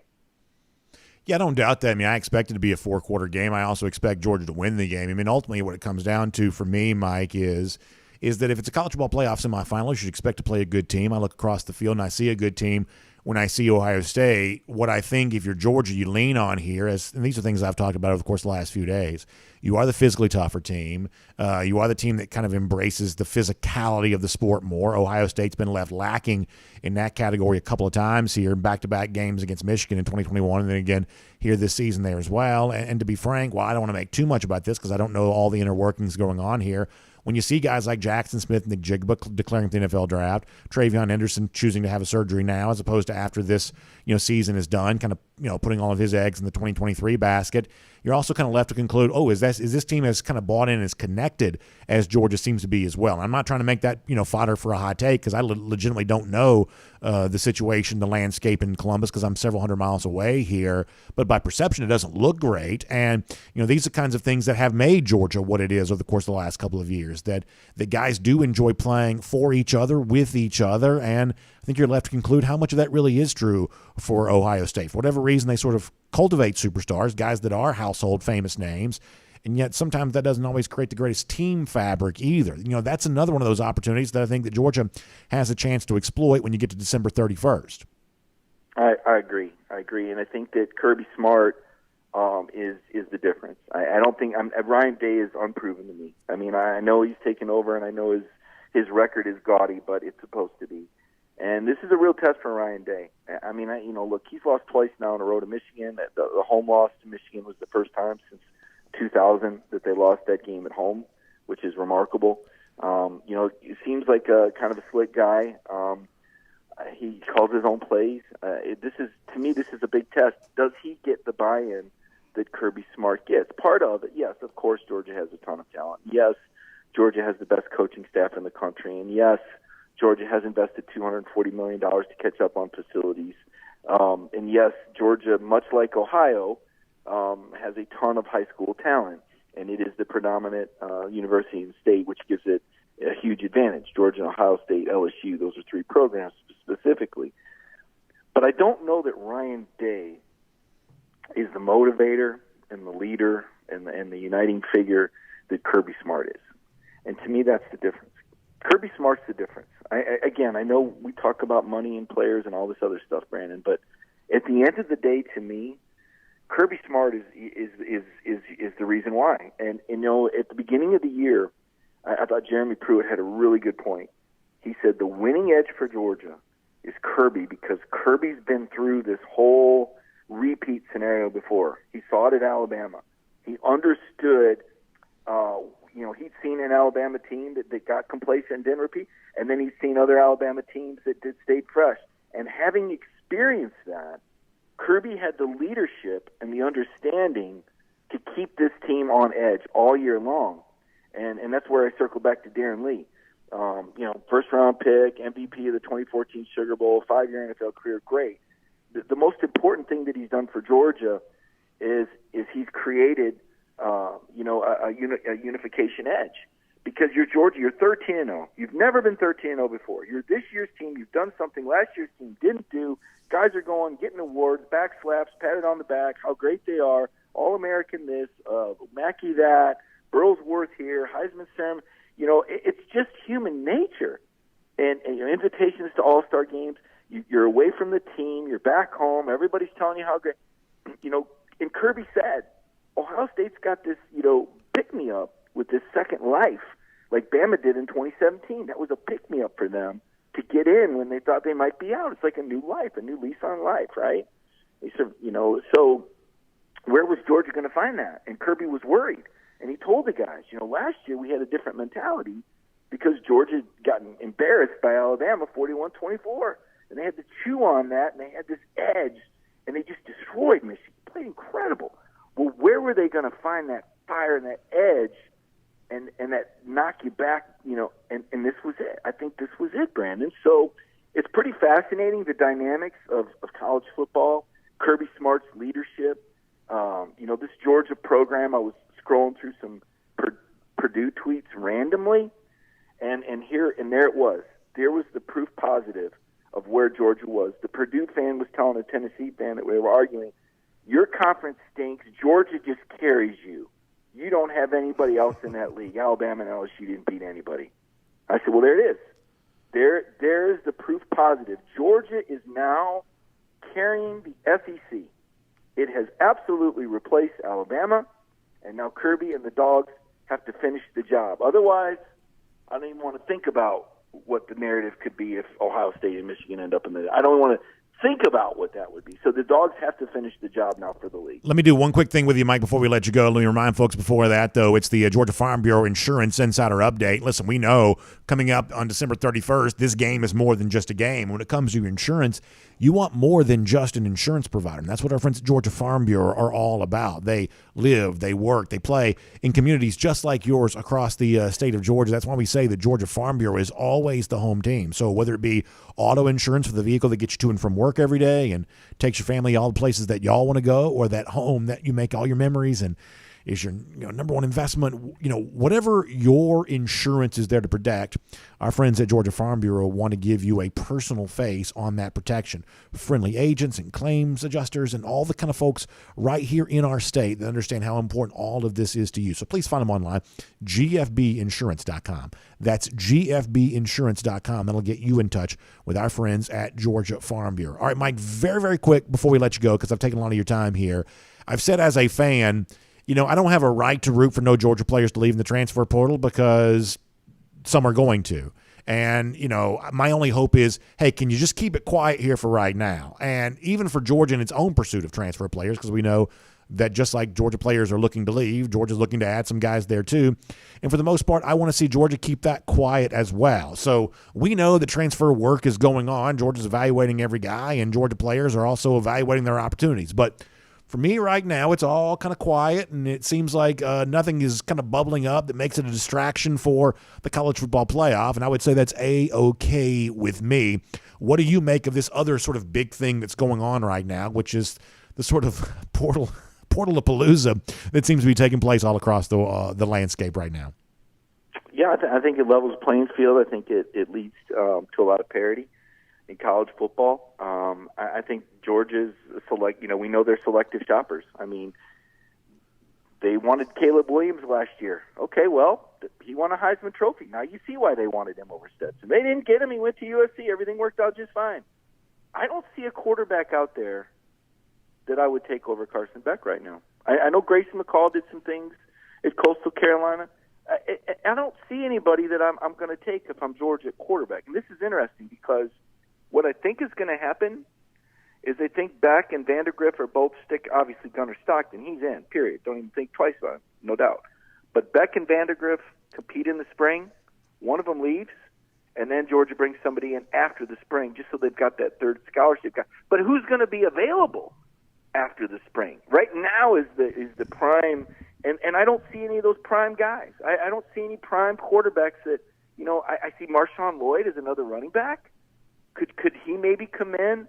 Yeah, I don't doubt that. I mean, I expect it to be a 4-quarter game. I also expect Georgia to win the game. I mean, ultimately what it comes down to for me, Mike, is that if it's a college football playoff semifinal, you should expect to play a good team. I look across the field and I see a good team. When I see Ohio State, what I think if you're Georgia, you lean on here, and these are things I've talked about over the course of the last few days. You are the physically tougher team. You are the team that kind of embraces the physicality of the sport more. Ohio State's been left lacking in that category a couple of times here in back-to-back games against Michigan in 2021 and then again here this season there as well. And to be frank, I don't want to make too much about this because I don't know all the inner workings going on here. When you see guys like Jackson Smith and Nick Jigba declaring the NFL draft, Travion Henderson choosing to have a surgery now as opposed to after this season is done, kind of putting all of his eggs in the 2023 basket, you're also kind of left to conclude, is this team as kind of bought in, as connected as Georgia seems to be as well? And I'm not trying to make that fodder for a hot take because I legitimately don't know the situation, the landscape in Columbus because I'm several hundred miles away here. But by perception, it doesn't look great. And these are kinds of things that have made Georgia what it is over the course of the last couple of years. That the guys do enjoy playing for each other, with each other, and I think you're left to conclude how much of that really is true for Ohio State. For whatever reason, they sort of cultivate superstars, guys that are household famous names, and yet sometimes that doesn't always create the greatest team fabric either. That's another one of those opportunities that I think that Georgia has a chance to exploit when you get to December 31st. I agree, and I think that Kirby Smart is the difference. I don't think Ryan Day is unproven to me. I mean, I know he's taken over, and I know his record is gaudy, but it's supposed to be. And this is a real test for Ryan Day. I mean, look, he's lost twice now on the road to Michigan. The home loss to Michigan was the first time since 2000 that they lost that game at home, which is remarkable. It seems like a kind of a slick guy. He calls his own plays. To me, this is a big test. Does he get the buy-in that Kirby Smart gets? Part of it, yes, of course, Georgia has a ton of talent. Yes, Georgia has the best coaching staff in the country. And yes, Georgia has invested $240 million to catch up on facilities. And yes, Georgia, much like Ohio, has a ton of high school talent. And it is the predominant university in the state, which gives it a huge advantage. Georgia, Ohio State, LSU, those are three programs specifically. But I don't know that Ryan Day is the motivator and the leader and the uniting figure that Kirby Smart is. And to me, that's the difference. Kirby Smart's the difference. I know we talk about money and players and all this other stuff, Brandon, but at the end of the day, to me, Kirby Smart is the reason why. And at the beginning of the year, I thought Jeremy Pruitt had a really good point. He said the winning edge for Georgia is Kirby because Kirby's been through this whole repeat scenario before. He saw it at Alabama. He understood. He'd seen an Alabama team that got complacent and didn't repeat, and then he's seen other Alabama teams that stayed fresh. And having experienced that, Kirby had the leadership and the understanding to keep this team on edge all year long. And that's where I circle back to Darren Lee. First-round pick, MVP of the 2014 Sugar Bowl, 5-year NFL career, great. The most important thing that he's done for Georgia is he's created a unification edge. Because you're Georgia, you're 13-0. You've never been 13-0 before. You're this year's team. You've done something last year's team didn't do. Guys are going, getting awards, back slaps, patted on the back, how great they are, All-American this, Mackey that, Burlsworth here, Heisman ceremony. It's just human nature. And invitations to all-star games, you're away from the team, you're back home, everybody's telling you how great. And Kirby said, Ohio State's got this, pick-me-up with this second life like Bama did in 2017. That was a pick-me-up for them to get in when they thought they might be out. It's like a new life, a new lease on life, right? So where was Georgia going to find that? And Kirby was worried. And he told the guys, last year we had a different mentality because Georgia got embarrassed by Alabama 41-24. And they had to chew on that, and they had this edge, and they just destroyed Michigan. Played incredible. Well, where were they going to find that fire and that edge and that knock you back, and this was it. I think this was it, Brandon. So it's pretty fascinating, the dynamics of college football, Kirby Smart's leadership. This Georgia program, I was scrolling through some Purdue tweets randomly, and there it was. There was the proof positive of where Georgia was. The Purdue fan was telling a Tennessee fan that we were arguing, your conference stinks. Georgia just carries you. You don't have anybody else in that league. Alabama and LSU didn't beat anybody. I said, well, there it is. There's the proof positive. Georgia is now carrying the SEC. It has absolutely replaced Alabama, and now Kirby and the Dogs have to finish the job. Otherwise, I don't even want to think about what the narrative could be if Ohio State and Michigan end up in the – I don't want to think about what that would be. So the Dogs have to finish the job now for the league. Let me do one quick thing with you, Mike, before we let you go. Let me remind folks before that, though, it's the Georgia Farm Bureau Insurance Insider Update. Listen, we know coming up on December 31st, this game is more than just a game. When it comes to your insurance, you want more than just an insurance provider. And that's what our friends at Georgia Farm Bureau are all about. They live, they work, they play in communities just like yours across the state of Georgia. That's why we say the Georgia Farm Bureau is always the home team. So whether it be auto insurance for the vehicle that gets you to and from work every day and takes your family all the places that y'all want to go, or that home that you make all your memories and is your number one investment, whatever your insurance is there to protect, our friends at Georgia Farm Bureau want to give you a personal face on that protection. Friendly agents and claims adjusters and all the kind of folks right here in our state that understand how important all of this is to you. So please find them online, gfbinsurance.com. That's gfbinsurance.com. That'll get you in touch with our friends at Georgia Farm Bureau. All right, Mike, very, very quick before we let you go, because I've taken a lot of your time here. I've said as a fan, I don't have a right to root for no Georgia players to leave in the transfer portal because some are going to. And, my only hope is, hey, can you just keep it quiet here for right now? And even for Georgia in its own pursuit of transfer players, because we know that just like Georgia players are looking to leave, Georgia's looking to add some guys there too. And for the most part, I want to see Georgia keep that quiet as well. So we know that transfer work is going on. Georgia's evaluating every guy, and Georgia players are also evaluating their opportunities. But for me right now, it's all kind of quiet, and it seems like nothing is kind of bubbling up that makes it a distraction for the college football playoff, and I would say that's A-okay with me. What do you make of this other sort of big thing that's going on right now, which is the sort of portal-a-palooza that seems to be taking place all across the landscape right now? Yeah, I think it levels the playing field. I think it leads to a lot of parity in college football. I think Georgia's we know they're selective shoppers. I mean, they wanted Caleb Williams last year. Okay, well, he won a Heisman Trophy. Now you see why they wanted him over Stetson. They didn't get him. He went to USC. Everything worked out just fine. I don't see a quarterback out there that I would take over Carson Beck right now. I know Grayson McCall did some things at Coastal Carolina. I don't see anybody that I'm going to take if I'm Georgia at quarterback. And this is interesting because what I think is going to happen is I think Beck and Vandegrift are both obviously Gunnar Stockton, he's in, period. Don't even think twice about it, no doubt. But Beck and Vandegrift compete in the spring. One of them leaves, and then Georgia brings somebody in after the spring just so they've got that third scholarship guy. But who's going to be available after the spring? Right now is the prime, and I don't see any of those prime guys. I don't see any prime quarterbacks that, I see Marshawn Lloyd as another running back. Could he maybe come in?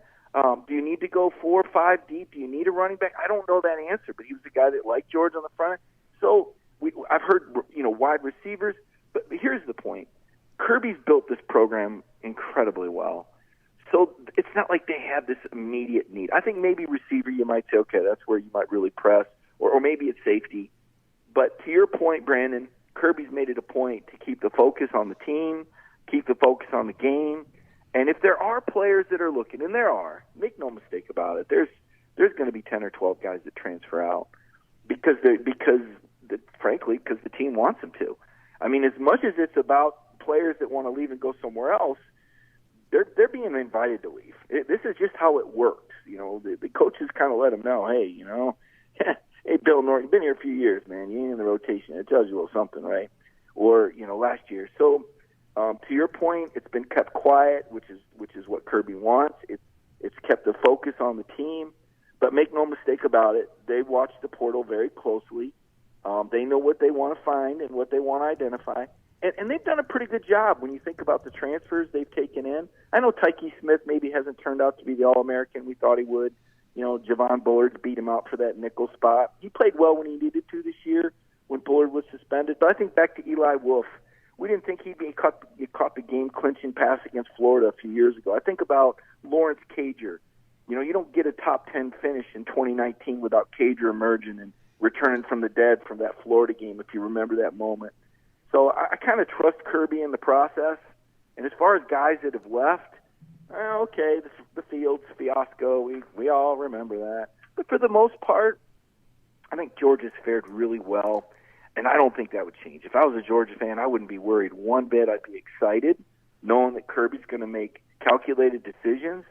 Do you need to go 4 or 5 deep? Do you need a running back? I don't know that answer, but he was the guy that liked George on the front end. So I've heard, wide receivers. But here's the point. Kirby's built this program incredibly well. So it's not like they have this immediate need. I think maybe receiver you might say, okay, that's where you might really press, or maybe it's safety. But to your point, Brandon, Kirby's made it a point to keep the focus on the team, keep the focus on the game. And if there are players that are looking, and there are, make no mistake about it, there's going to be 10 or 12 guys that transfer out because the team wants them to. I mean, as much as it's about players that want to leave and go somewhere else, they're being invited to leave. This is just how it works. You know, the coaches kind of let them know, hey, you know, hey, Bill Norton, you've been here a few years, man. You ain't in the rotation. It tells you a little something, right? Or, you know, last year. So to your point, it's been kept quiet, which is what Kirby wants. It's kept the focus on the team. But make no mistake about it, they watch the portal very closely. They know what they want to find and what they want to identify. And they've done a pretty good job when you think about the transfers they've taken in. I know Tyke Smith maybe hasn't turned out to be the All-American we thought he would. You know, Javon Bullard beat him out for that nickel spot. He played well when he needed to this year when Bullard was suspended. But I think back to Eli Wolf, we didn't think he'd caught the game-clinching pass against Florida a few years ago. I think about Lawrence Cager. You know, you don't get a top 10 finish in 2019 without Cager emerging and returning from the dead from that Florida game, if you remember that moment. So I kind of trust Kirby in the process. And as far as guys that have left, okay, the Fields fiasco, we all remember that. But for the most part, I think Georgia's fared really well, and I don't think that would change. If I was a Georgia fan, I wouldn't be worried one bit. I'd be excited knowing that Kirby's going to make calculated decisions.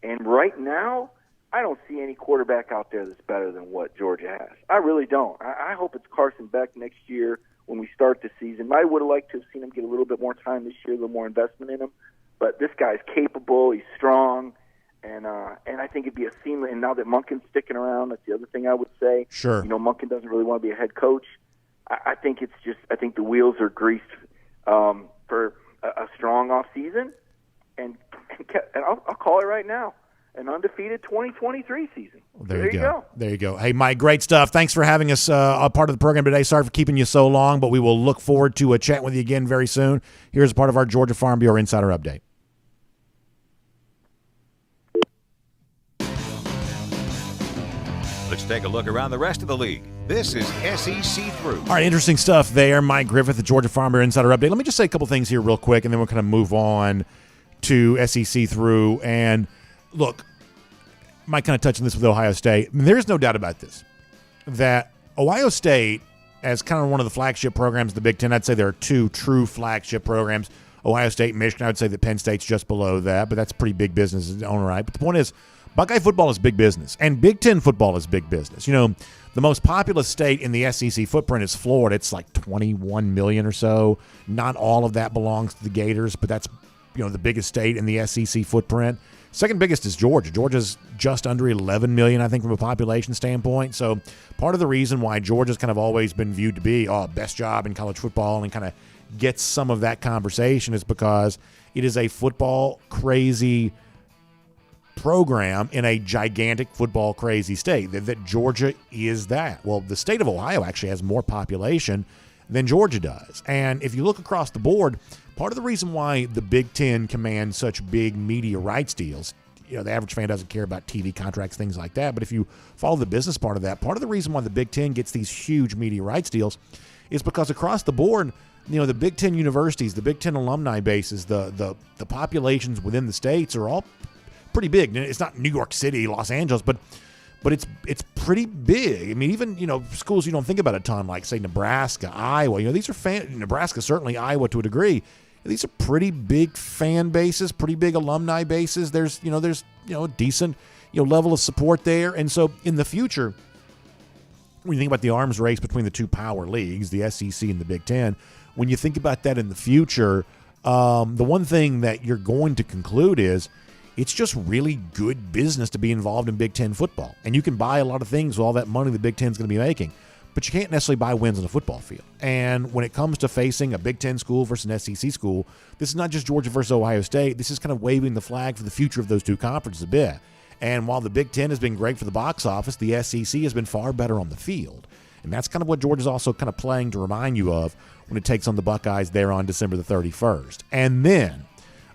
And right now, I don't see any quarterback out there that's better than what Georgia has. I really don't. I hope it's Carson Beck next year when we start the season. I would have liked to have seen him get a little bit more time this year, a little more investment in him. But this guy's capable. He's strong. And I think it'd be a seamless. And now that Monken's sticking around, that's the other thing I would say. Sure. You know, Monken doesn't really want to be a head coach. I think the wheels are greased for a strong off season. And I'll call it right now. An undefeated 2023 season. There you go. There you go. Hey, Mike, great stuff. Thanks for having us a part of the program today. Sorry for keeping you so long, but we will look forward to chatting with you again very soon. Here's a part of our Georgia Farm Bureau Insider Update. Let's take a look around the rest of the league. This is SEC Through. All right, interesting stuff there. Mike Griffith, the Georgia Farm Bureau Insider Update. Let me just say a couple things here real quick, and then we'll kind of move on to SEC Through. And look, Mike kind of touching this with Ohio State. I mean, there's no doubt about this, that Ohio State, as kind of one of the flagship programs of the Big Ten, I'd say there are two true flagship programs, Ohio State and Michigan. I would say that Penn State's just below that, but that's pretty big business in its own right. But the point is, Buckeye football is big business, and Big Ten football is big business. You know, the most populous state in the SEC footprint is Florida. It's like 21 million or so. Not all of that belongs to the Gators, but that's, you know, the biggest state in the SEC footprint. Second biggest is Georgia. Georgia's just under 11 million, I think, from a population standpoint. So part of the reason why Georgia's kind of always been viewed to be, best job in college football and kind of gets some of that conversation is because it is a football-crazy program in a gigantic football-crazy state. That Georgia is that. Well, the state of Ohio actually has more population than Georgia does. And if you look across the board, part of the reason why the Big Ten commands such big media rights deals, you know, the average fan doesn't care about TV contracts, things like that, but if you follow the business part of that, part of the reason why the Big Ten gets these huge media rights deals is because across the board, you know, the Big Ten universities, the Big Ten alumni bases, the populations within the states are all pretty big. It's not New York City, Los Angeles, but it's pretty big. I mean, even, you know, schools you don't think about a ton, like, say, Nebraska, Iowa. You know, these are Nebraska, certainly Iowa to a degree. These are pretty big fan bases, pretty big alumni bases. There's a decent, you know, level of support there. And so in the future, when you think about the arms race between the two power leagues, the SEC and the Big Ten, when you think about that in the future, the one thing that you're going to conclude is it's just really good business to be involved in Big Ten football. And you can buy a lot of things with all that money the Big Ten's going to be making, but you can't necessarily buy wins on a football field. And when it comes to facing a Big Ten school versus an SEC school, this is not just Georgia versus Ohio State. This is kind of waving the flag for the future of those two conferences a bit. And while the Big Ten has been great for the box office, the SEC has been far better on the field. And that's kind of what Georgia's also kind of playing to remind you of when it takes on the Buckeyes there on December the 31st. And then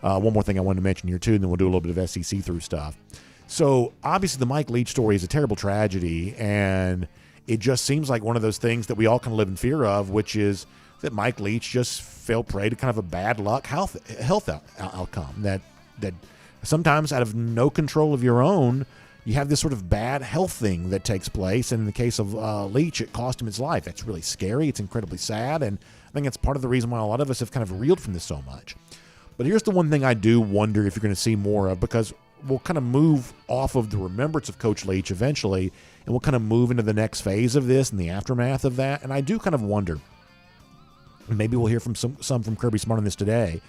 one more thing I wanted to mention here, too, and then we'll do a little bit of SEC through stuff. So, obviously, the Mike Leach story is a terrible tragedy, and it just seems like one of those things that we all kind of live in fear of, which is that Mike Leach just fell prey to kind of a bad luck health outcome, that sometimes out of no control of your own you have this sort of bad health thing that takes place. And in the case of Leach, it cost him his life. That's really scary. It's incredibly sad. And I think that's part of the reason why a lot of us have kind of reeled from this so much. But here's the one thing I do wonder if you're going to see more of, because we'll kind of move off of the remembrance of Coach Leach eventually, and we'll kind of move into the next phase of this and the aftermath of that. And I do kind of wonder, maybe we'll hear from some from Kirby Smart on this today.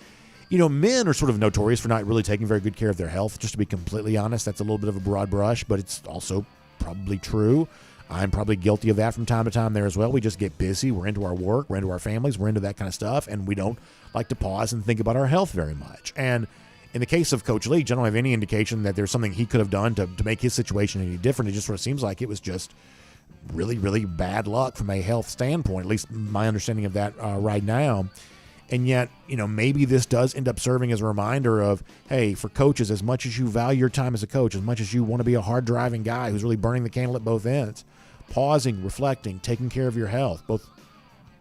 Men are sort of notorious for not really taking very good care of their health, just to be completely honest. That's a little bit of a broad brush, but it's also probably true. I'm probably guilty of that from time to time there as well. We just get busy. We're into our work. We're into our families. We're into that kind of stuff, and we don't like to pause and think about our health very much. And in the case of Coach Leach, I don't have any indication that there's something he could have done to make his situation any different. It just sort of seems like it was just really, really bad luck from a health standpoint, at least my understanding of that right now. And yet, maybe this does end up serving as a reminder of, hey, for coaches, as much as you value your time as a coach, as much as you want to be a hard-driving guy who's really burning the candle at both ends, pausing, reflecting, taking care of your health, both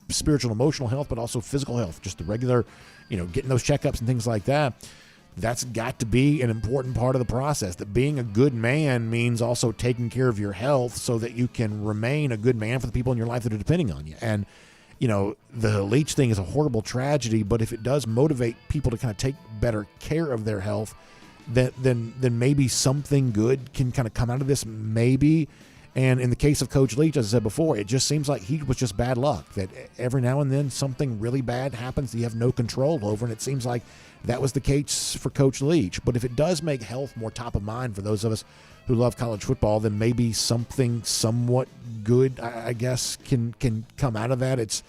spiritual and emotional health, but also physical health, just the regular, getting those checkups and things like that, that's got to be an important part of the process. That being a good man means also taking care of your health so that you can remain a good man for the people in your life that are depending on you. And the Leach thing is a horrible tragedy, but if it does motivate people to kind of take better care of their health, then maybe something good can kind of come out of this, maybe. And in the case of Coach Leach, as I said before, it just seems like he was just bad luck, that every now and then something really bad happens that you have no control over, and it seems like that was the case for Coach Leach. But if it does make health more top of mind for those of us who love college football, then maybe something somewhat good, I guess, can come out of that. It's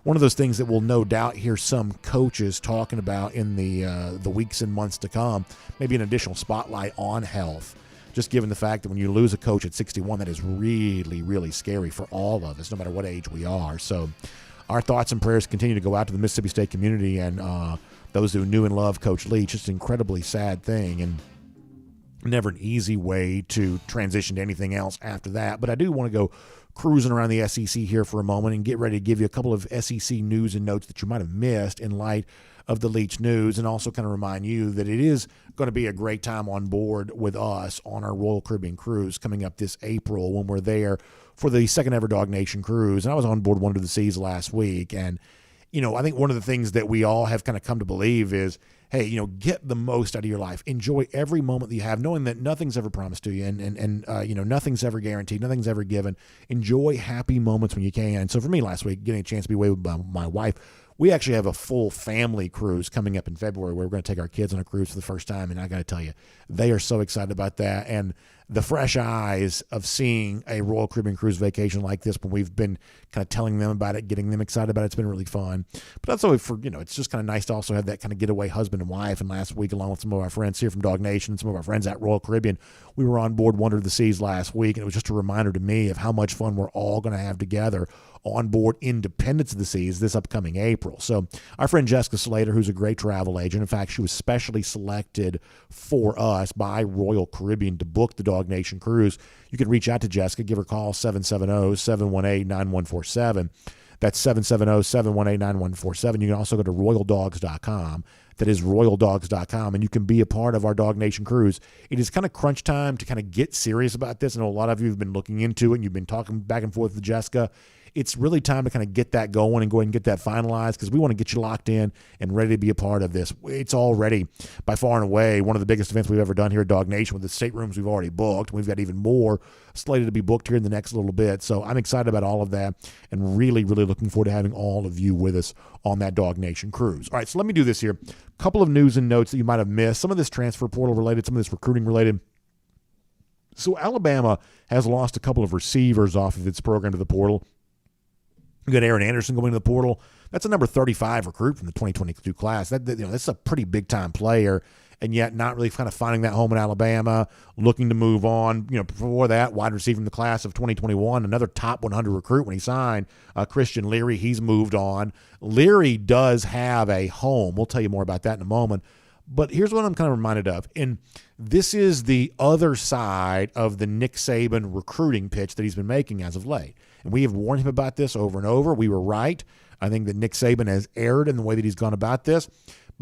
one of those things that we'll no doubt hear some coaches talking about in the weeks and months to come, maybe an additional spotlight on health, just given the fact that when you lose a coach at 61, that is really, really scary for all of us, no matter what age we are. So our thoughts and prayers continue to go out to the Mississippi State community and those who knew and love Coach Leach. It's an incredibly sad thing, and never an easy way to transition to anything else after that. But I do want to go cruising around the SEC here for a moment and get ready to give you a couple of SEC news and notes that you might have missed in light of the Leach news, and also kind of remind you that it is going to be a great time on board with us on our Royal Caribbean cruise coming up this April when we're there for the second ever DawgNation cruise. And I was on board Wonder of the Seas last week, and I think one of the things that we all have kind of come to believe is, hey, get the most out of your life. Enjoy every moment that you have, knowing that nothing's ever promised to you, and nothing's ever guaranteed, nothing's ever given. Enjoy happy moments when you can. So for me last week, getting a chance to be away with my wife, we actually have a full family cruise coming up in February where we're going to take our kids on a cruise for the first time, and I got to tell you, they are so excited about that. And the fresh eyes of seeing a Royal Caribbean cruise vacation like this when we've been kind of telling them about it, getting them excited about it, it's been really fun. But that's always it's just kind of nice to also have that kind of getaway husband and wife. And last week, along with some of our friends here from DawgNation, some of our friends at Royal Caribbean, we were on board Wonder of the Seas last week, and it was just a reminder to me of how much fun we're all going to have together on board Independence of the Seas this upcoming April. So our friend Jessica Slater, who's a great travel agent, in fact, she was specially selected for us by Royal Caribbean to book the DawgNation cruise. You can reach out to Jessica, give her a call, 770-718-9147. That's 770-718-9147. You can also go to royaldogs.com. That is royaldogs.com, and you can be a part of our DawgNation cruise. It is kind of crunch time to kind of get serious about this. I know a lot of you have been looking into it, and you've been talking back and forth with Jessica. It's really time to kind of get that going and go ahead and get that finalized, because we want to get you locked in and ready to be a part of this. It's already, by far and away, one of the biggest events we've ever done here at DawgNation with the staterooms we've already booked. We've got even more slated to be booked here in the next little bit. So I'm excited about all of that and really, really looking forward to having all of you with us on that DawgNation cruise. All right, so let me do this here. A couple of news and notes that you might have missed. Some of this transfer portal related, some of this recruiting related. So Alabama has lost a couple of receivers off of its program to the portal. You got Aaron Anderson going to the portal. That's a number 35 recruit from the 2022 class. That's a pretty big-time player, and yet not really kind of finding that home in Alabama, looking to move on. Before that, wide receiver from the class of 2021, another top 100 recruit when he signed, Christian Leary. He's moved on. Leary does have a home. We'll tell you more about that in a moment. But here's what I'm kind of reminded of. And this is the other side of the Nick Saban recruiting pitch that he's been making as of late. And we have warned him about this over and over. We were right. I think that Nick Saban has erred in the way that he's gone about this.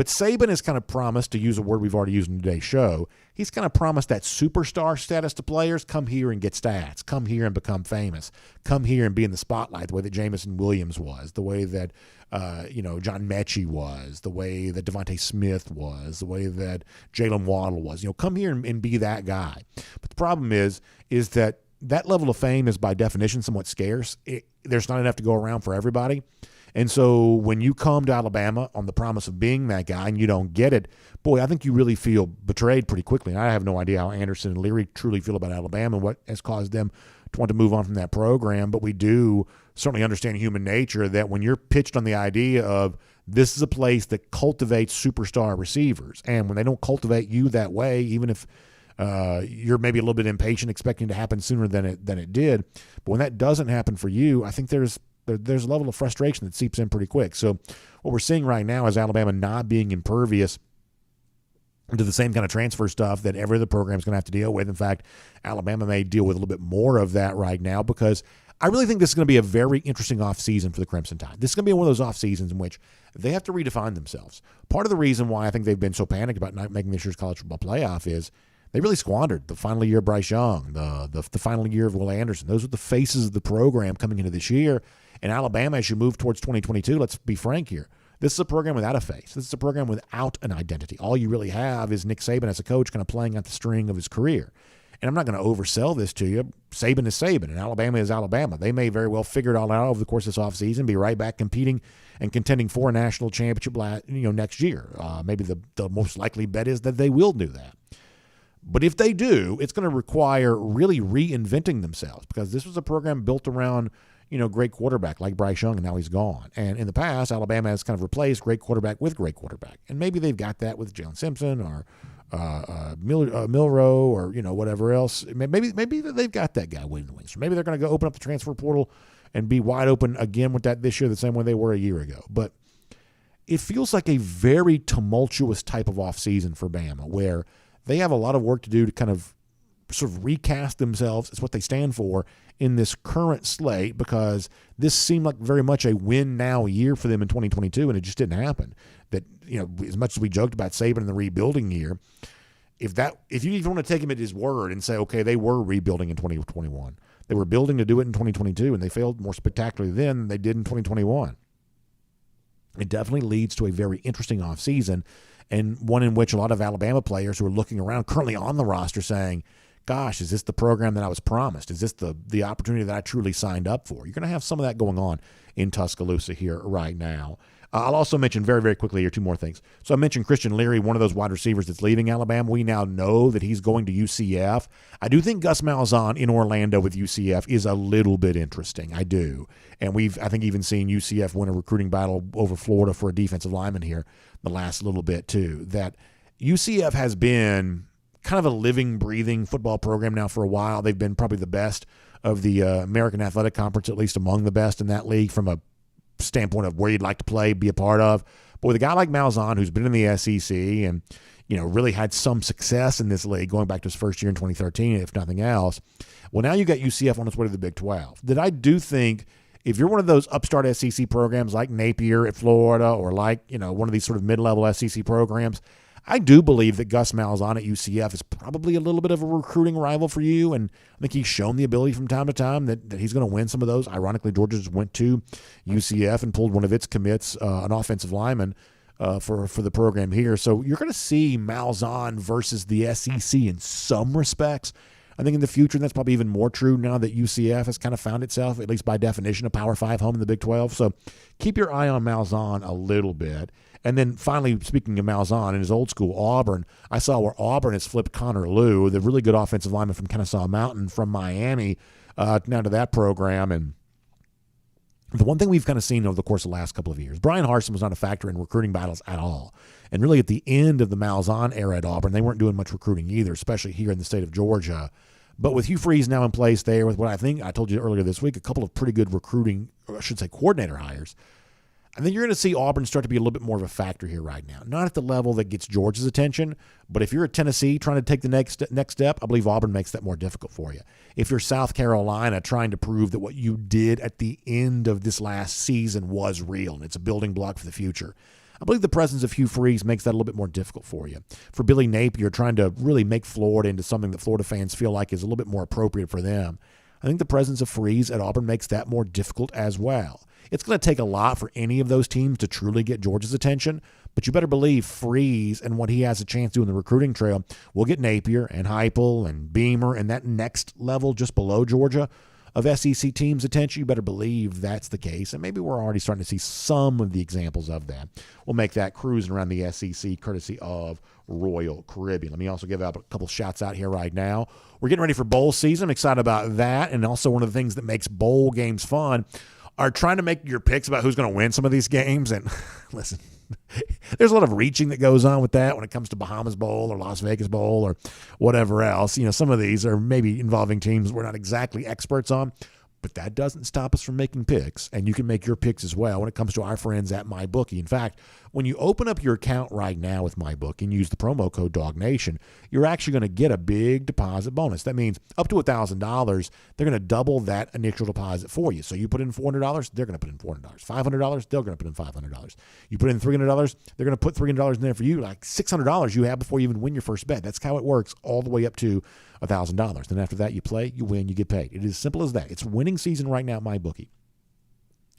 But Saban has kind of promised, to use a word we've already used in today's show, he's kind of promised that superstar status to players. Come here and get stats. Come here and become famous. Come here and be in the spotlight the way that Jamison Williams was, the way that John Mechie was, the way that Devontae Smith was, the way that Jalen Waddle was. Come here and be that guy. But the problem is that level of fame is by definition somewhat scarce. There's not enough to go around for everybody. And so when you come to Alabama on the promise of being that guy and you don't get it, boy, I think you really feel betrayed pretty quickly. And I have no idea how Anderson and Leary truly feel about Alabama and what has caused them to want to move on from that program. But we do certainly understand human nature that when you're pitched on the idea of this is a place that cultivates superstar receivers, and when they don't cultivate you that way, even if you're maybe a little bit impatient, expecting it to happen sooner than it did, but when that doesn't happen for you, I think there's a level of frustration that seeps in pretty quick. So what we're seeing right now is Alabama not being impervious to the same kind of transfer stuff that every other program is going to have to deal with. In fact, Alabama may deal with a little bit more of that right now, because I really think this is going to be a very interesting offseason for the Crimson Tide. This is going to be one of those off seasons in which they have to redefine themselves. Part of the reason why I think they've been so panicked about not making this year's college football playoff is they really squandered the final year of Bryce Young, the final year of Will Anderson. Those are the faces of the program coming into this year. And Alabama, as you move towards 2022, let's be frank here, this is a program without a face. This is a program without an identity. All you really have is Nick Saban as a coach kind of playing out the string of his career. And I'm not going to oversell this to you. Saban is Saban, and Alabama is Alabama. They may very well figure it all out over the course of this offseason, be right back competing and contending for a national championship next year. Maybe the most likely bet is that they will do that. But if they do, it's going to require really reinventing themselves, because this was a program built around great quarterback like Bryce Young, and now he's gone. And in the past, Alabama has kind of replaced great quarterback with great quarterback. And maybe they've got that with Jalen Simpson or Milroe or whatever else. Maybe they've got that guy waiting in the wings. Or maybe they're going to go open up the transfer portal and be wide open again with that this year, the same way they were a year ago. But it feels like a very tumultuous type of offseason for Bama, where they have a lot of work to do to kind of sort of recast themselves as what they stand for in this current slate, because this seemed like very much a win now year for them in 2022, and it just didn't happen. That, as much as we joked about Saban in the rebuilding year, if you even want to take him at his word and say, okay, they were rebuilding in 2021, they were building to do it in 2022, and they failed more spectacularly then than they did in 2021. It definitely leads to a very interesting offseason, and one in which a lot of Alabama players who are looking around currently on the roster saying, gosh, is this the program that I was promised? Is this the opportunity that I truly signed up for? You're going to have some of that going on in Tuscaloosa here right now. I'll also mention very, very quickly here two more things. So I mentioned Christian Leary, one of those wide receivers that's leaving Alabama. We now know that he's going to UCF. I do think Gus Malzahn in Orlando with UCF is a little bit interesting. I do. And I think, even seen UCF win a recruiting battle over Florida for a defensive lineman here the last little bit too. That UCF has been kind of a living, breathing football program now for a while. They've been probably the best of the American Athletic Conference, at least among the best in that league from a standpoint of where you'd like to play, be a part of. But with a guy like Malzahn, who's been in the SEC and really had some success in this league going back to his first year in 2013, if nothing else, well, now you got UCF on its way to the Big 12. That I do think, if you're one of those upstart SEC programs like Napier at Florida, or like one of these sort of mid-level SEC programs, I do believe that Gus Malzahn at UCF is probably a little bit of a recruiting rival for you, and I think he's shown the ability from time to time that he's going to win some of those. Ironically, Georgia just went to UCF and pulled one of its commits, an offensive lineman, for the program here. So you're going to see Malzahn versus the SEC in some respects. I think in the future, and that's probably even more true now that UCF has kind of found itself, at least by definition, a Power 5 home in the Big 12. So keep your eye on Malzahn a little bit. And then finally, speaking of Malzahn and his old school, Auburn, I saw where Auburn has flipped Connor Lew, the really good offensive lineman from Kennesaw Mountain, from Miami, now to that program. And the one thing we've kind of seen over the course of the last couple of years, Brian Harsin was not a factor in recruiting battles at all. And really at the end of the Malzahn era at Auburn, they weren't doing much recruiting either, especially here in the state of Georgia. But with Hugh Freeze now in place there, with what I think I told you earlier this week, a couple of pretty good recruiting, or I should say coordinator hires, I think you're going to see Auburn start to be a little bit more of a factor here right now. Not at the level that gets Georgia's attention, but if you're at Tennessee trying to take the next step, I believe Auburn makes that more difficult for you. If you're South Carolina trying to prove that what you did at the end of this last season was real and it's a building block for the future, I believe the presence of Hugh Freeze makes that a little bit more difficult for you. For Billy Napier, trying to really make Florida into something that Florida fans feel like is a little bit more appropriate for them, I think the presence of Freeze at Auburn makes that more difficult as well. It's going to take a lot for any of those teams to truly get Georgia's attention, but you better believe Freeze and what he has a chance to do in the recruiting trail will get Napier and Heupel and Beamer and that next level just below Georgia of SEC teams' attention. You better believe that's the case, and maybe we're already starting to see some of the examples of that. We'll make that cruising around the SEC courtesy of Royal Caribbean. Let me also give out a couple shots out here right now. We're getting ready for bowl season. I'm excited about that, and also one of the things that makes bowl games fun are trying to make your picks about who's going to win some of these games. And listen, there's a lot of reaching that goes on with that when it comes to Bahamas Bowl or Las Vegas Bowl or whatever else. Some of these are maybe involving teams we're not exactly experts on, but that doesn't stop us from making picks, and you can make your picks as well when it comes to our friends at MyBookie. In fact, when you open up your account right now with MyBookie and use the promo code DawgNation, you're actually going to get a big deposit bonus. That means up to $1,000, they're going to double that initial deposit for you. So you put in $400, they're going to put in $400. $500, they're going to put in $500. You put in $300, they're going to put $300 in there for you. Like $600 you have before you even win your first bet. That's how it works all the way up to $1,000. Then after that, you play, you win, you get paid. It is as simple as that. It's winning season right now at MyBookie.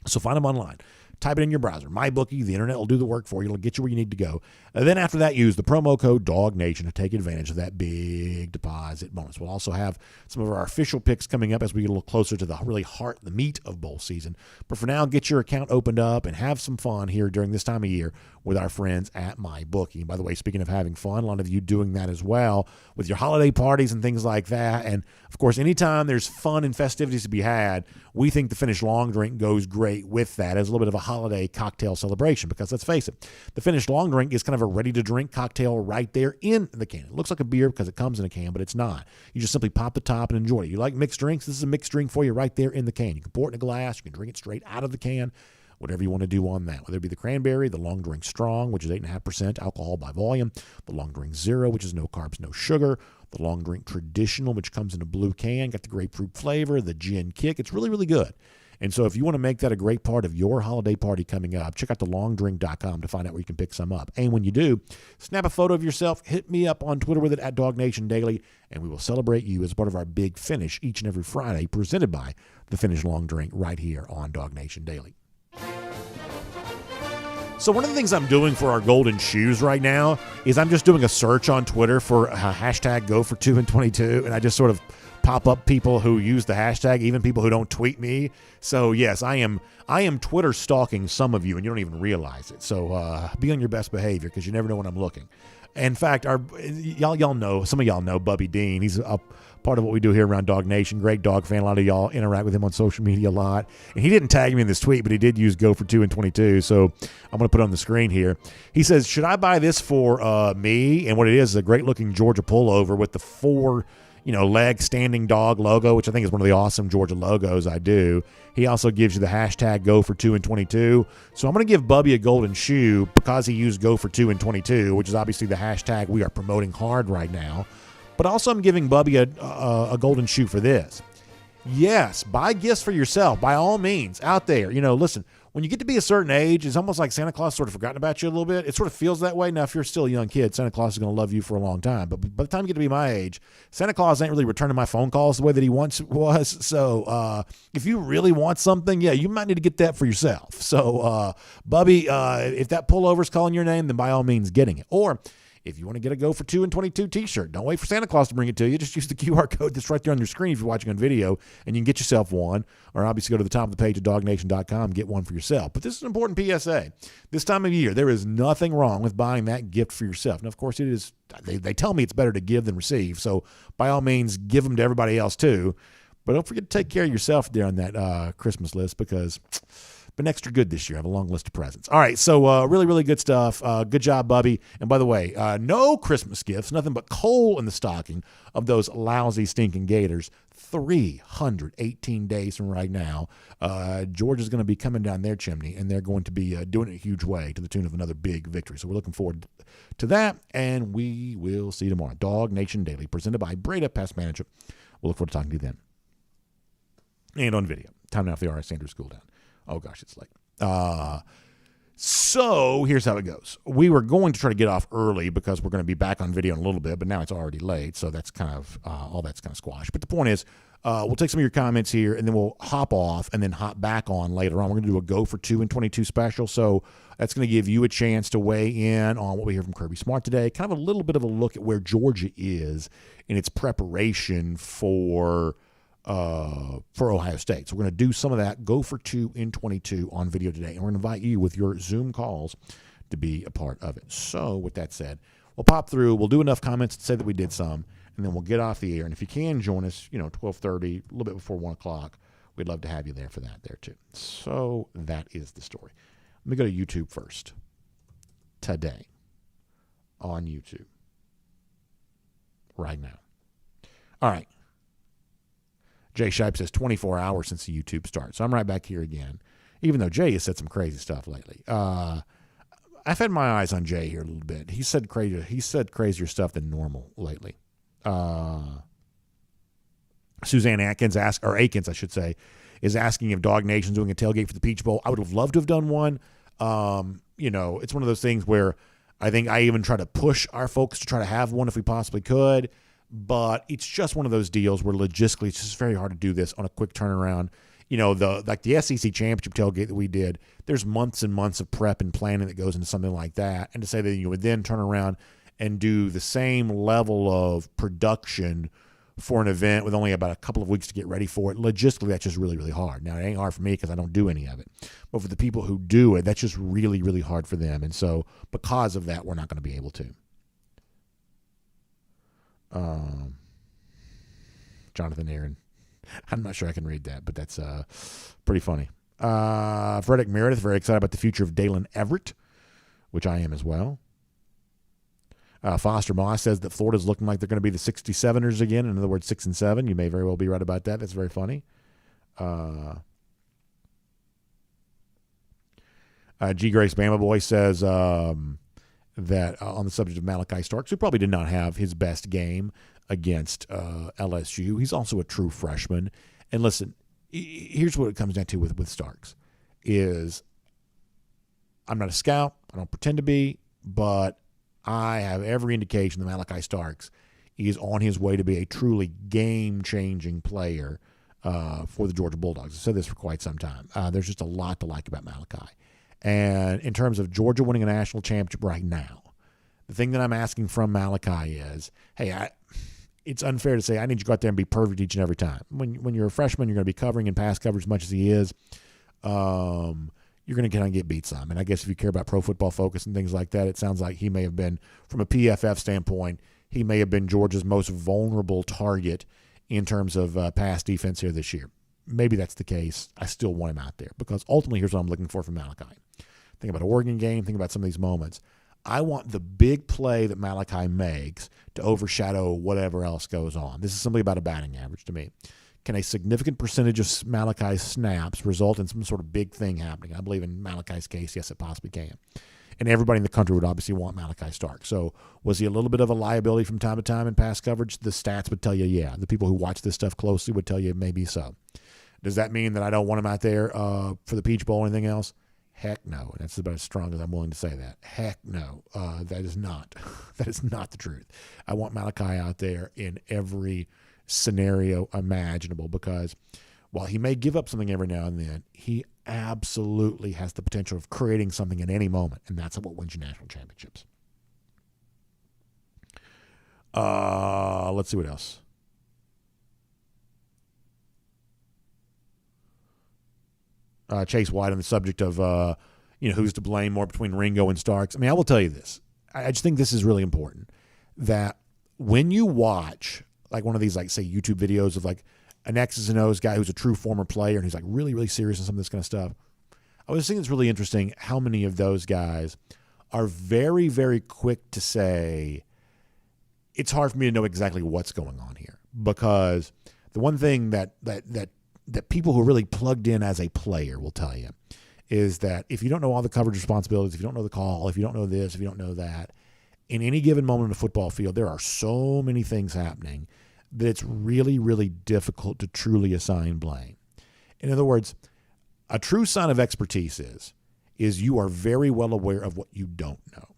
So find them online. Type it in your browser. MyBookie, the internet will do the work for you. It'll get you where you need to go. And then after that, use the promo code DawgNation to take advantage of that big deposit bonus. We'll also have some of our official picks coming up as we get a little closer to the really heart, the meat of bowl season. But for now, get your account opened up and have some fun here during this time of year with our friends at MyBookie. And by the way, speaking of having fun, a lot of you doing that as well with your holiday parties and things like that. And of course, anytime there's fun and festivities to be had, we think the Finnish long drink goes great with that as a little bit of a holiday cocktail celebration, because let's face it, the Finnish long drink is kind of a ready-to-drink cocktail right there in the can. It looks like a beer because it comes in a can, but it's not. You just simply pop the top and enjoy it. You like mixed drinks? This is a mixed drink for you right there in the can. You can pour it in a glass. You can drink it straight out of the can. Whatever you want to do on that, whether it be the cranberry, the long drink strong, which is 8.5% alcohol by volume, the long drink zero, which is no carbs, no sugar, the long drink traditional, which comes in a blue can, got the grapefruit flavor, the gin kick. It's really, really good. And so if you want to make that a great part of your holiday party coming up, check out thelongdrink.com to find out where you can pick some up. And when you do, snap a photo of yourself, hit me up on Twitter with it at DawgNation Daily, and we will celebrate you as part of our big finish each and every Friday presented by the Finnish Long Drink right here on DawgNation Daily. So one of the things I'm doing for our golden shoes right now is I'm just doing a search on Twitter for a hashtag go for 2 and 22, and I just sort of pop up people who use the hashtag, even people who don't tweet me. So yes, I am Twitter stalking some of you, and you don't even realize it. So be on your best behavior, because you never know when I'm looking. In fact, y'all know, some of y'all know Bubby Dean. He's a part of what we do here around Dog Nation. Great dog fan. A lot of y'all interact with him on social media a lot. And he didn't tag me in this tweet, but he did use go for 2 and 22. So I'm going to put it on the screen here. He says, should I buy this for me? And what it is a great looking Georgia pullover with the 4 leg standing dog logo, which I think is one of the awesome Georgia logos I do. He also gives you the hashtag go for 2 and 22. So I'm going to give Bubby a golden shoe because he used go for 2 and 22, which is obviously the hashtag we are promoting hard right now. But also I'm giving Bubby a golden shoe for this. Yes, buy gifts for yourself, by all means, out there. Listen, when you get to be a certain age, it's almost like Santa Claus sort of forgotten about you a little bit. It sort of feels that way. Now, if you're still a young kid, Santa Claus is going to love you for a long time. But by the time you get to be my age, Santa Claus ain't really returning my phone calls the way that he once was. So if you really want something, yeah, you might need to get that for yourself. So, Bubby, if that pullover's calling your name, then by all means getting it. Or if you want to get a Go for 2 and 22 t-shirt, don't wait for Santa Claus to bring it to you. Just use the QR code that's right there on your screen if you're watching on video, and you can get yourself one. Or obviously go to the top of the page at DawgNation.com and get one for yourself. But this is an important PSA. This time of year, there is nothing wrong with buying that gift for yourself. And of course, it is. They tell me it's better to give than receive. So by all means, give them to everybody else too. But don't forget to take care of yourself there on that Christmas list, because been extra good this year. I have a long list of presents. All right, so really, really good stuff. Good job, Bubby. And by the way, no Christmas gifts, nothing but coal in the stocking of those lousy, stinking Gators. 318 days from right now, Georgia's going to be coming down their chimney, and they're going to be doing it a huge way to the tune of another big victory. So we're looking forward to that, and we will see you tomorrow. Dog Nation Daily, presented by Breda Pest Management. We'll look forward to talking to you then. And on video. Time now for the R.S. Sanders School Down. Oh, gosh, it's late. So here's how it goes. We were going to try to get off early because we're going to be back on video in a little bit, but now it's already late, so that's kind of all that's kind of squashed. But the point is, we'll take some of your comments here, and then we'll hop off and then hop back on later on. We're going to do a Go for 2 in 22 special, so that's going to give you a chance to weigh in on what we hear from Kirby Smart today. Kind of a little bit of a look at where Georgia is in its preparation for Ohio State. So we're going to do some of that Go for 2 in 22 on video today, and we're going to invite you with your Zoom calls to be a part of it. So with that said, we'll pop through. We'll do enough comments to say that we did some, and then we'll get off the air. And if you can join us, 12:30, a little bit before 1 o'clock, we'd love to have you there for that there too. So that is the story. Let me go to YouTube first. Today on YouTube. Right now. All right. Jay Shipe says 24 hours since the YouTube start. So I'm right back here again, even though Jay has said some crazy stuff lately. I've had my eyes on Jay here a little bit. He said crazier stuff than normal lately. Suzanne Akins, I should say, is asking if DawgNation's doing a tailgate for the Peach Bowl. I would have loved to have done one. It's one of those things where I think I even try to push our folks to try to have one if we possibly could. But it's just one of those deals where logistically it's just very hard to do this on a quick turnaround. The SEC championship tailgate that we did, there's months and months of prep and planning that goes into something like that. And to say that you would then turn around and do the same level of production for an event with only about a couple of weeks to get ready for it, logistically, that's just really, really hard. Now, it ain't hard for me because I don't do any of it. But for the people who do it, that's just really, really hard for them. And so because of that, we're not going to be able to. Jonathan Aaron. I'm not sure I can read that, but that's pretty funny. Frederick Meredith, very excited about the future of Dalen Everett, which I am as well. Foster Moss says that Florida's looking like they're going to be the 67ers again. In other words, 6-7. You may very well be right about that. That's very funny. G. Grace Bama Boy says that on the subject of Malachi Starks, who probably did not have his best game against LSU. He's also a true freshman. And listen, here's what it comes down to with Starks is I'm not a scout. I don't pretend to be, but I have every indication that Malachi Starks is on his way to be a truly game-changing player for the Georgia Bulldogs. I've said this for quite some time. There's just a lot to like about Malachi. And in terms of Georgia winning a national championship right now, the thing that I'm asking from Malachi is, hey, it's unfair to say I need you to go out there and be perfect each and every time. When you're a freshman, you're going to be covering in pass coverage as much as he is. You're going to kind of get beat some. And I guess if you care about Pro Football Focus and things like that, it sounds like he may have been, from a PFF standpoint, he may have been Georgia's most vulnerable target in terms of pass defense here this year. Maybe that's the case. I still want him out there because ultimately here's what I'm looking for from Malachi. Think about Oregon game. Think about some of these moments. I want the big play that Malachi makes to overshadow whatever else goes on. This is simply about a batting average to me. Can a significant percentage of Malachi's snaps result in some sort of big thing happening? I believe in Malachi's case, yes, it possibly can. And everybody in the country would obviously want Malachi Stark. So was he a little bit of a liability from time to time in pass coverage? The stats would tell you, yeah. The people who watch this stuff closely would tell you maybe so. Does that mean that I don't want him out there for the Peach Bowl or anything else? Heck no. That's about as strong as I'm willing to say that. Heck no. That is not the truth. I want Malachi out there in every scenario imaginable because while he may give up something every now and then, he absolutely has the potential of creating something at any moment, and that's what wins you national championships. Let's see what else. Chase White on the subject of who's to blame more between Ringo and Starks. I mean, I will tell you this. I just think this is really important that when you watch like one of these, like, say, YouTube videos of like an X's and O's guy who's a true former player and he's like really, really serious on some of this kind of stuff. I was thinking it's really interesting how many of those guys are very, very quick to say it's hard for me to know exactly what's going on here because the one thing that people who are really plugged in as a player will tell you is that if you don't know all the coverage responsibilities, if you don't know the call, if you don't know this, if you don't know that, in any given moment in a football field, there are so many things happening that it's really, really difficult to truly assign blame. In other words, a true sign of expertise is is you are very well aware of what you don't know.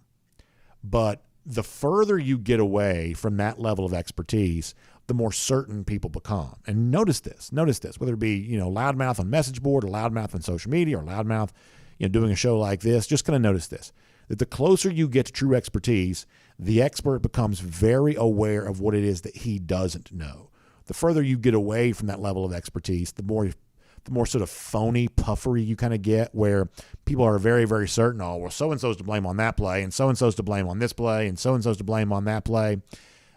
But the further you get away from that level of expertise, the more certain people become. And notice this, whether it be, loudmouth on message board or loudmouth on social media or loudmouth, doing a show like this, just kind of notice this, that the closer you get to true expertise, the expert becomes very aware of what it is that he doesn't know. The further you get away from that level of expertise, the more sort of phony puffery you kind of get, where people are very, very certain, oh, well, so-and-so's to blame on that play, and so-and-so's to blame on this play, and so-and-so's to blame on that play.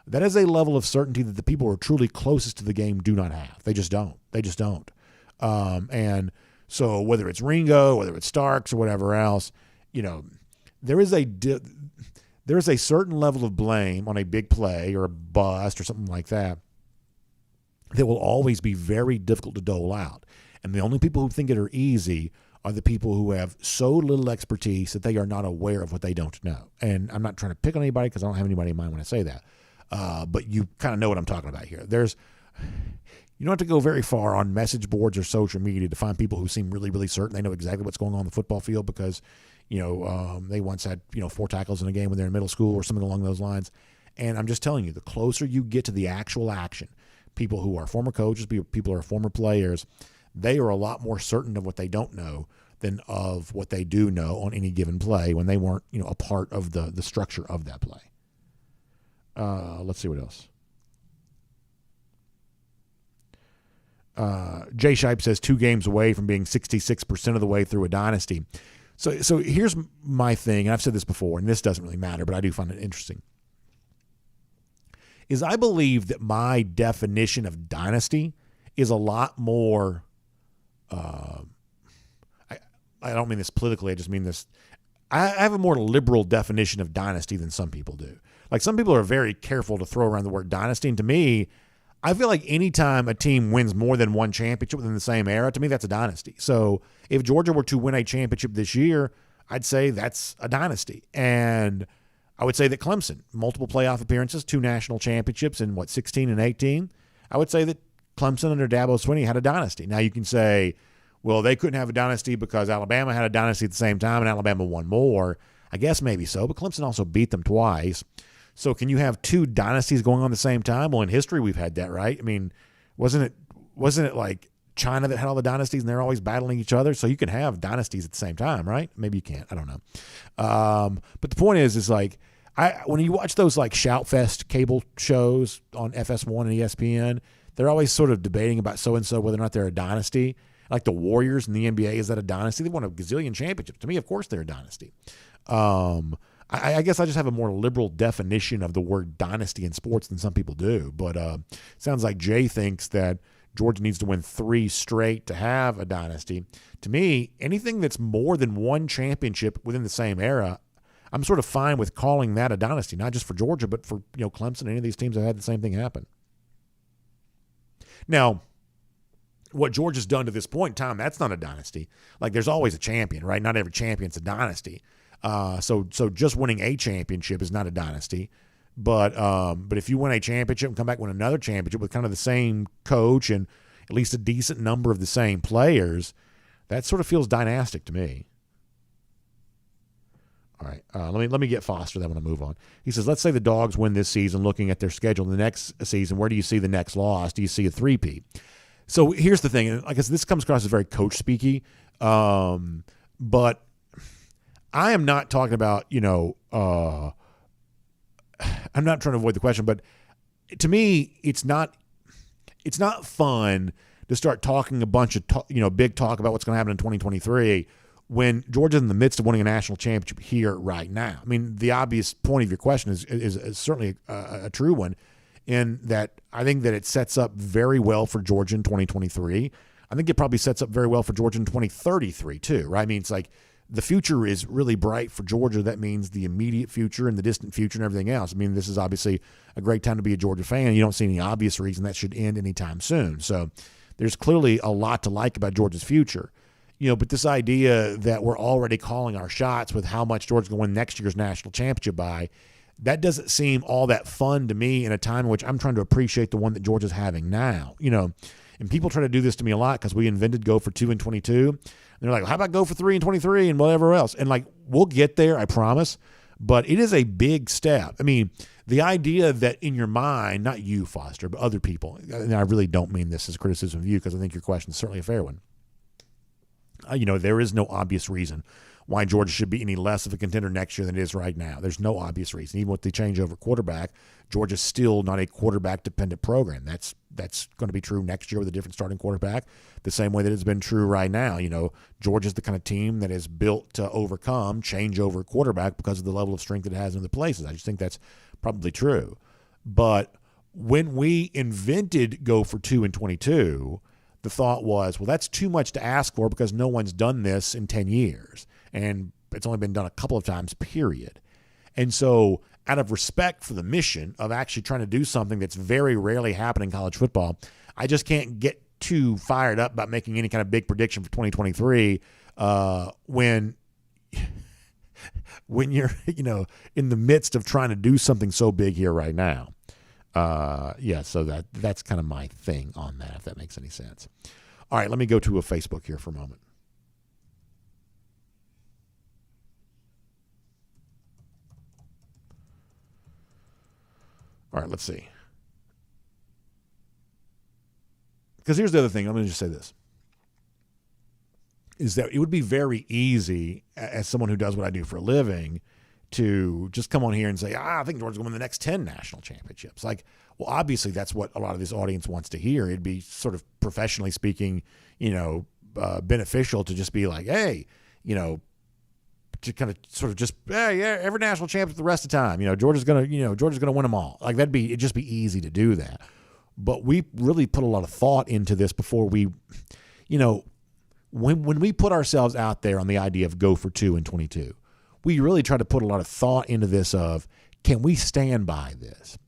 That is a level of certainty that the people who are truly closest to the game do not have. They just don't. And so whether it's Ringo, whether it's Starks, or whatever else, there is a certain level of blame on a big play or a bust or something like that will always be very difficult to dole out. And the only people who think it are easy are the people who have so little expertise that they are not aware of what they don't know. And I'm not trying to pick on anybody because I don't have anybody in mind when I say that. But you kind of know what I'm talking about here. You don't have to go very far on message boards or social media to find people who seem really, really certain they know exactly what's going on the football field because, they once had, 4 tackles in a game when they're in middle school or something along those lines. And I'm just telling you, the closer you get to the actual action, people who are former coaches, people who are former players, they are a lot more certain of what they don't know than of what they do know on any given play when they weren't, a part of the structure of that play. Let's see what else. Jay Shipe says 2 games away from being 66% of the way through a dynasty. So here's my thing, and I've said this before, and this doesn't really matter, but I do find it interesting, is I believe that my definition of dynasty is a lot more, I don't mean this politically, I just mean this, I have a more liberal definition of dynasty than some people do. Like, some people are very careful to throw around the word dynasty, and to me, I feel like anytime a team wins more than one championship within the same era, to me, that's a dynasty. So if Georgia were to win a championship this year, I'd say that's a dynasty. And I would say that Clemson, multiple playoff appearances, 2 national championships in, 16 and 18. I would say that Clemson under Dabo Swinney had a dynasty. Now, you can say, well, they couldn't have a dynasty because Alabama had a dynasty at the same time and Alabama won more. I guess maybe so, but Clemson also beat them twice. So can you have 2 dynasties going on at the same time? Well, in history, we've had that, right? I mean, wasn't it like China that had all the dynasties and they're always battling each other? So you can have dynasties at the same time, right? Maybe you can't. I don't know. But the point is like, when you watch those like Shoutfest cable shows on FS1 and ESPN, they're always sort of debating about so-and-so, whether or not they're a dynasty. Like the Warriors in the NBA, is that a dynasty? They won a gazillion championships. To me, of course, they're a dynasty. I guess I just have a more liberal definition of the word dynasty in sports than some people do. But it sounds like Jay thinks that Georgia needs to win 3 straight to have a dynasty. To me, anything that's more than 1 championship within the same era, I'm sort of fine with calling that a dynasty, not just for Georgia, but for Clemson and any of these teams that had the same thing happen. Now, what Georgia's done to this point in time, that's not a dynasty. Like, there's always a champion, right? Not every champion's a dynasty. So just winning a championship is not a dynasty. But if you win a championship and come back and win another championship with kind of the same coach and at least a decent number of the same players, that sort of feels dynastic to me. All right, let me get Foster. Then I'm going to move on. He says, let's say the Dogs win this season. Looking at their schedule the next season, where do you see the next loss? Do you see a 3-peat? So here's the thing. I guess this comes across as very coach-speaky, but I am not talking about, I'm not trying to avoid the question, but to me, it's not fun to start talking a bunch of big talk about what's going to happen in 2023 when Georgia's in the midst of winning a national championship here right now. I mean, the obvious point of your question is certainly a true one, in that I think that it sets up very well for Georgia in 2023. I think it probably sets up very well for Georgia in 2033 too, right? I mean, it's like the future is really bright for Georgia. That means the immediate future and the distant future and everything else. I mean, this is obviously a great time to be a Georgia fan. You don't see any obvious reason that should end anytime soon. So there's clearly a lot to like about Georgia's future. But this idea that we're already calling our shots with how much Georgia's going to win next year's national championship by, that doesn't seem all that fun to me in a time in which I'm trying to appreciate the one that Georgia's having now. And people try to do this to me a lot because we invented go for 2-22. they're like, how about go for 3 and 23 and whatever else? And like, we'll get there, I promise. But it is a big step. I mean, the idea that in your mind, not you, Foster, but other people, and I really don't mean this as a criticism of you because I think your question is certainly a fair one. There is no obvious reason why Georgia should be any less of a contender next year than it is right now. There's no obvious reason. Even with the change over quarterback, Georgia's still not a quarterback-dependent program. That's going to be true next year with a different starting quarterback, the same way that it's been true right now. Georgia's the kind of team that is built to overcome change over quarterback because of the level of strength it has in other places. I just think that's probably true. But when we invented go for 2 and 22, the thought was, well, that's too much to ask for because no one's done this in 10 years. And it's only been done a couple of times, period. And so out of respect for the mission of actually trying to do something that's very rarely happening in college football, I just can't get too fired up about making any kind of big prediction for 2023 when you're, in the midst of trying to do something so big here right now. So that's kind of my thing on that, if that makes any sense. All right, let me go to a Facebook here for a moment. All right, let's see. Because here's the other thing. I'm going to just say this. Is that it would be very easy, as someone who does what I do for a living, to just come on here and say, I think Georgia's going to win the next 10 national championships. Like, well, obviously that's what a lot of this audience wants to hear. It'd be sort of professionally speaking, beneficial to just be like, hey, to kind of sort of just, every national championship the rest of the time. Georgia's going to win them all. Like it'd just be easy to do that. But we really put a lot of thought into this before we, when we put ourselves out there on the idea of go for 2 and 22, we really try to put a lot of thought into this of, can we stand by this?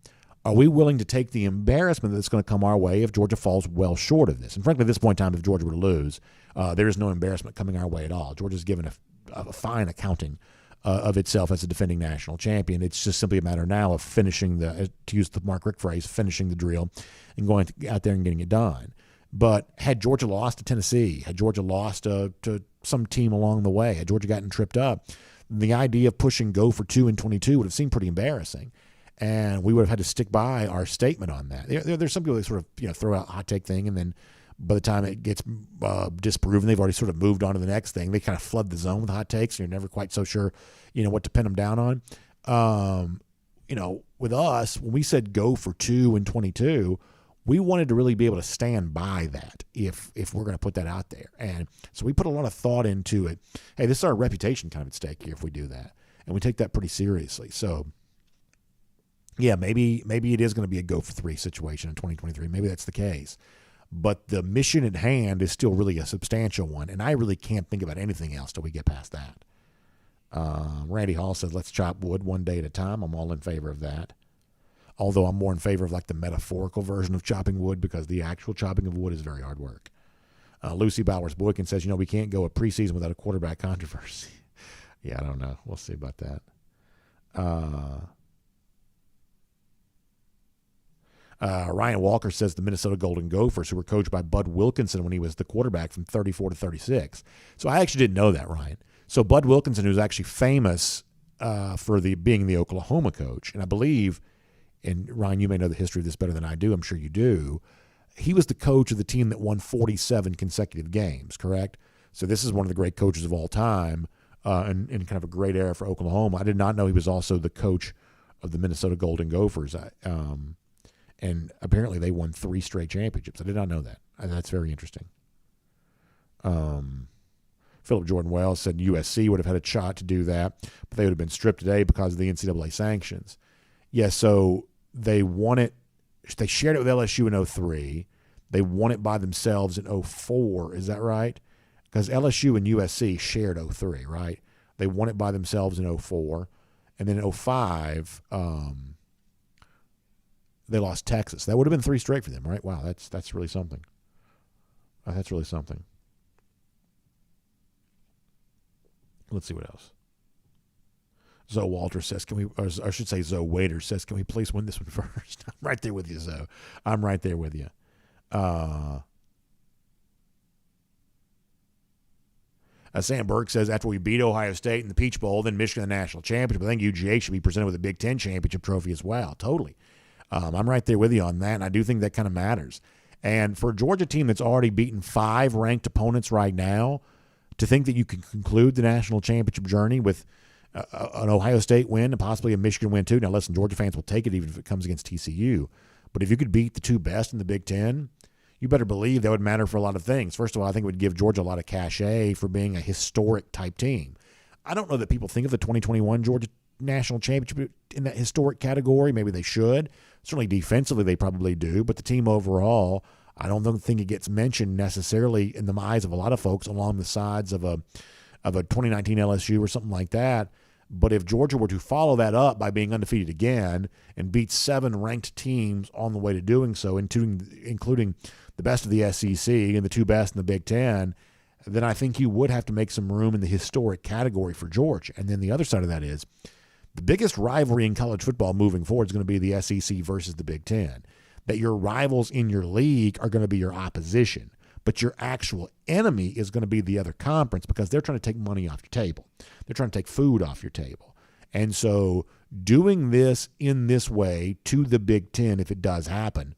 Are we willing to take the embarrassment that's going to come our way if Georgia falls well short of this? And frankly, at this point in time, if Georgia were to lose, there is no embarrassment coming our way at all. Georgia's given a fine accounting of itself as a defending national champion. It's just simply a matter now of finishing to use the Mark Richt phrase, finishing the drill and going out there and getting it done. But had Georgia lost to Tennessee, had Georgia lost to some team along the way, had Georgia gotten tripped up, the idea of pushing go for 2 and 22 would have seemed pretty embarrassing. And we would have had to stick by our statement on that. There's some people that sort of throw out a hot take thing, and then by the time it gets disproven, they've already sort of moved on to the next thing. They kind of flood the zone with hot takes, and you're never quite so sure, what to pin them down on. With us, when we said go for 2 and 22, we wanted to really be able to stand by that if we're going to put that out there. And so we put a lot of thought into it. Hey, this is our reputation kind of at stake here if we do that. And we take that pretty seriously. So, yeah, maybe it is going to be a go for 3 situation in 2023. Maybe that's the case. But the mission at hand is still really a substantial one, and I really can't think about anything else till we get past that. Randy Hall says, let's chop wood one day at a time. I'm all in favor of that. Although I'm more in favor of like the metaphorical version of chopping wood because the actual chopping of wood is very hard work. Lucy Bowers-Boykin says, we can't go a preseason without a quarterback controversy. Yeah, I don't know. We'll see about that. Ryan Walker says the Minnesota Golden Gophers, who were coached by Bud Wilkinson when he was the quarterback from 34 to 36. So I actually didn't know that, Ryan. So Bud Wilkinson, who's actually famous for being the Oklahoma coach, and I believe, and Ryan, you may know the history of this better than I do. I'm sure you do. He was the coach of the team that won 47 consecutive games, correct? So this is one of the great coaches of all time and kind of a great era for Oklahoma. I did not know he was also the coach of the Minnesota Golden Gophers. And apparently they won 3 straight championships. I did not know that. That's very interesting. Philip Jordan Wells said USC would have had a shot to do that, but they would have been stripped today because of the NCAA sanctions. Yeah, so they won it. They shared it with LSU in 2003. They won it by themselves in 2004. Is that right? Because LSU and USC shared 2003, right? They won it by themselves in 2004. And then in 2005, they lost Texas. That would have been 3 straight for them, right? Wow, that's really something. That's really something. Let's see what else. Zoe Walter says, or I should say Zoe Waiter says, can we please win this one first? I'm right there with you, Zoe. I'm right there with you. Sam Burke says after we beat Ohio State in the Peach Bowl, then Michigan in the national championship, I think UGA should be presented with a Big Ten championship trophy as well. Totally. I'm right there with you on that, and I do think that kind of matters. And for a Georgia team that's already beaten 5 ranked opponents right now, to think that you can conclude the national championship journey with an Ohio State win and possibly a Michigan win too. Now, listen, Georgia fans will take it even if it comes against TCU. But if you could beat the 2 best in the Big Ten, you better believe that would matter for a lot of things. First of all, I think it would give Georgia a lot of cachet for being a historic type team. I don't know that people think of the 2021 Georgia national championship in that historic category. Maybe they should. Certainly defensively they probably do. But the team overall, I don't think it gets mentioned necessarily in the eyes of a lot of folks along the sides of a 2019 LSU or something like that. But if Georgia were to follow that up by being undefeated again and beat 7 ranked teams on the way to doing so, including the best of the SEC and the 2 best in the Big Ten, then I think you would have to make some room in the historic category for Georgia. And then the other side of that is the biggest rivalry in college football moving forward is going to be the SEC versus the Big Ten. That your rivals in your league are going to be your opposition, but your actual enemy is going to be the other conference because they're trying to take money off your table. They're trying to take food off your table. And so doing this in this way to the Big Ten, if it does happen,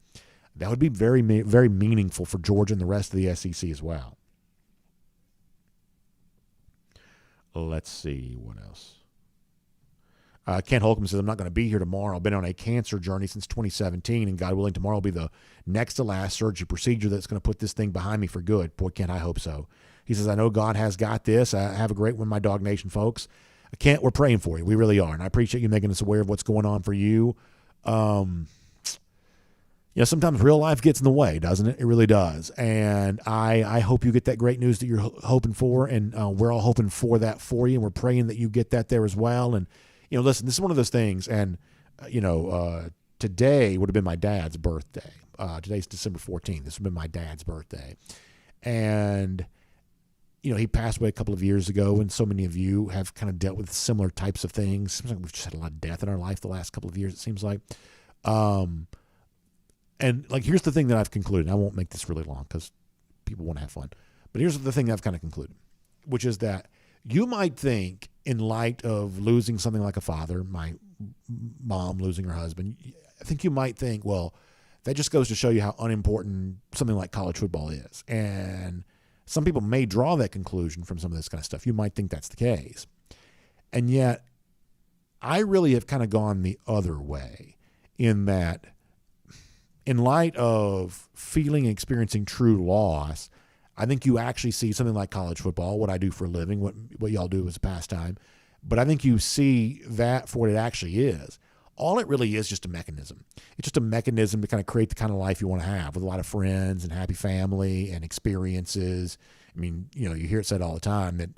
that would be very, very meaningful for Georgia and the rest of the SEC as well. Let's see what else. Kent Holcomb says, I'm not going to be here tomorrow. I've been on a cancer journey since 2017, and God willing, tomorrow will be the next to last surgery procedure that's going to put this thing behind me for good. Boy, Kent, I hope so. He says, I know God has got this. Have a great one, my Dog Nation folks. Kent, we're praying for you. We really are, and I appreciate you making us aware of what's going on for you. Sometimes real life gets in the way, doesn't it? It really does. And I hope you get that great news that you're hoping for, and we're all hoping for that for you, and we're praying that you get that there as well. And listen, this is one of those things, and, today would have been my dad's birthday. Today's December 14th. This would have been my dad's birthday. And, he passed away a couple of years ago, and so many of you have kind of dealt with similar types of things. Seems like we've just had a lot of death in our life the last couple of years, it seems like. And, here's the thing that I've concluded. I won't make this really long because people want to have fun. But here's the thing that I've kind of concluded, which is that you might think, in light of losing something like a father, my mom losing her husband, I think you might think, well, that just goes to show you how unimportant something like college football is. And some people may draw that conclusion from some of this kind of stuff. You might think that's the case. And yet, I really have kind of gone the other way in that, in light of feeling and experiencing true loss, I think you actually see something like college football, what I do for a living, what y'all do as a pastime, but I think you see that for what it actually is. All it really is just a mechanism. It's just a mechanism to kind of create the kind of life you want to have with a lot of friends and happy family and experiences. I mean, you hear it said all the time that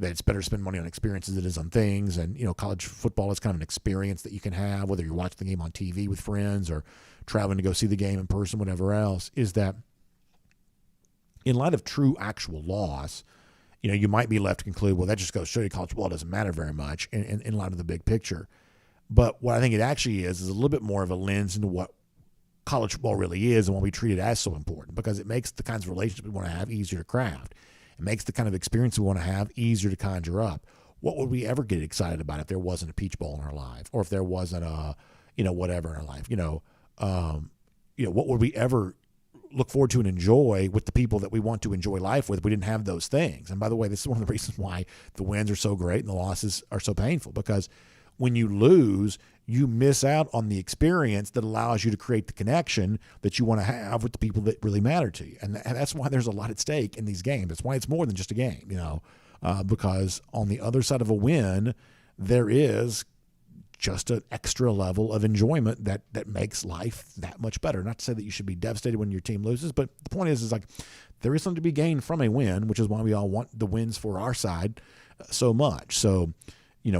it's better to spend money on experiences than it is on things. And, college football is kind of an experience that you can have, whether you're watching the game on TV with friends or traveling to go see the game in person, whatever else, is that in light of true actual loss, you might be left to conclude, well, that just goes to show you college football doesn't matter very much in light of the big picture. But what I think it actually is a little bit more of a lens into what college football really is and why we treat it as so important, because it makes the kinds of relationships we want to have easier to craft. It makes the kind of experience we want to have easier to conjure up. What would we ever get excited about if there wasn't a Peach Bowl in our life, or if there wasn't a, whatever in our life? What would we ever look forward to and enjoy with the people that we want to enjoy life with if we didn't have those things? And by the way, this is one of the reasons why the wins are so great and the losses are so painful, because when you lose, you miss out on the experience that allows you to create the connection that you want to have with the people that really matter to you. And that's why there's a lot at stake in these games. That's why it's more than just a game, because on the other side of a win, there is just an extra level of enjoyment that makes life that much better. Not to say that you should be devastated when your team loses, but the point is like there is something to be gained from a win, which is why we all want the wins for our side so much. So,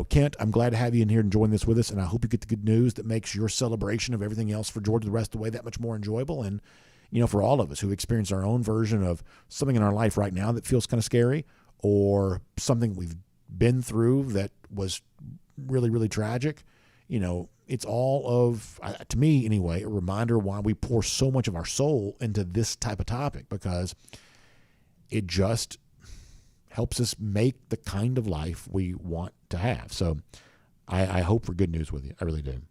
Kent, I'm glad to have you in here and join this with us, and I hope you get the good news that makes your celebration of everything else for Georgia the rest of the way that much more enjoyable. And, for all of us who experience our own version of something in our life right now that feels kind of scary, or something we've been through that was really, really tragic, it's all of, to me anyway, a reminder why we pour so much of our soul into this type of topic, because it just helps us make the kind of life we want to have. So I hope for good news with you. I really do.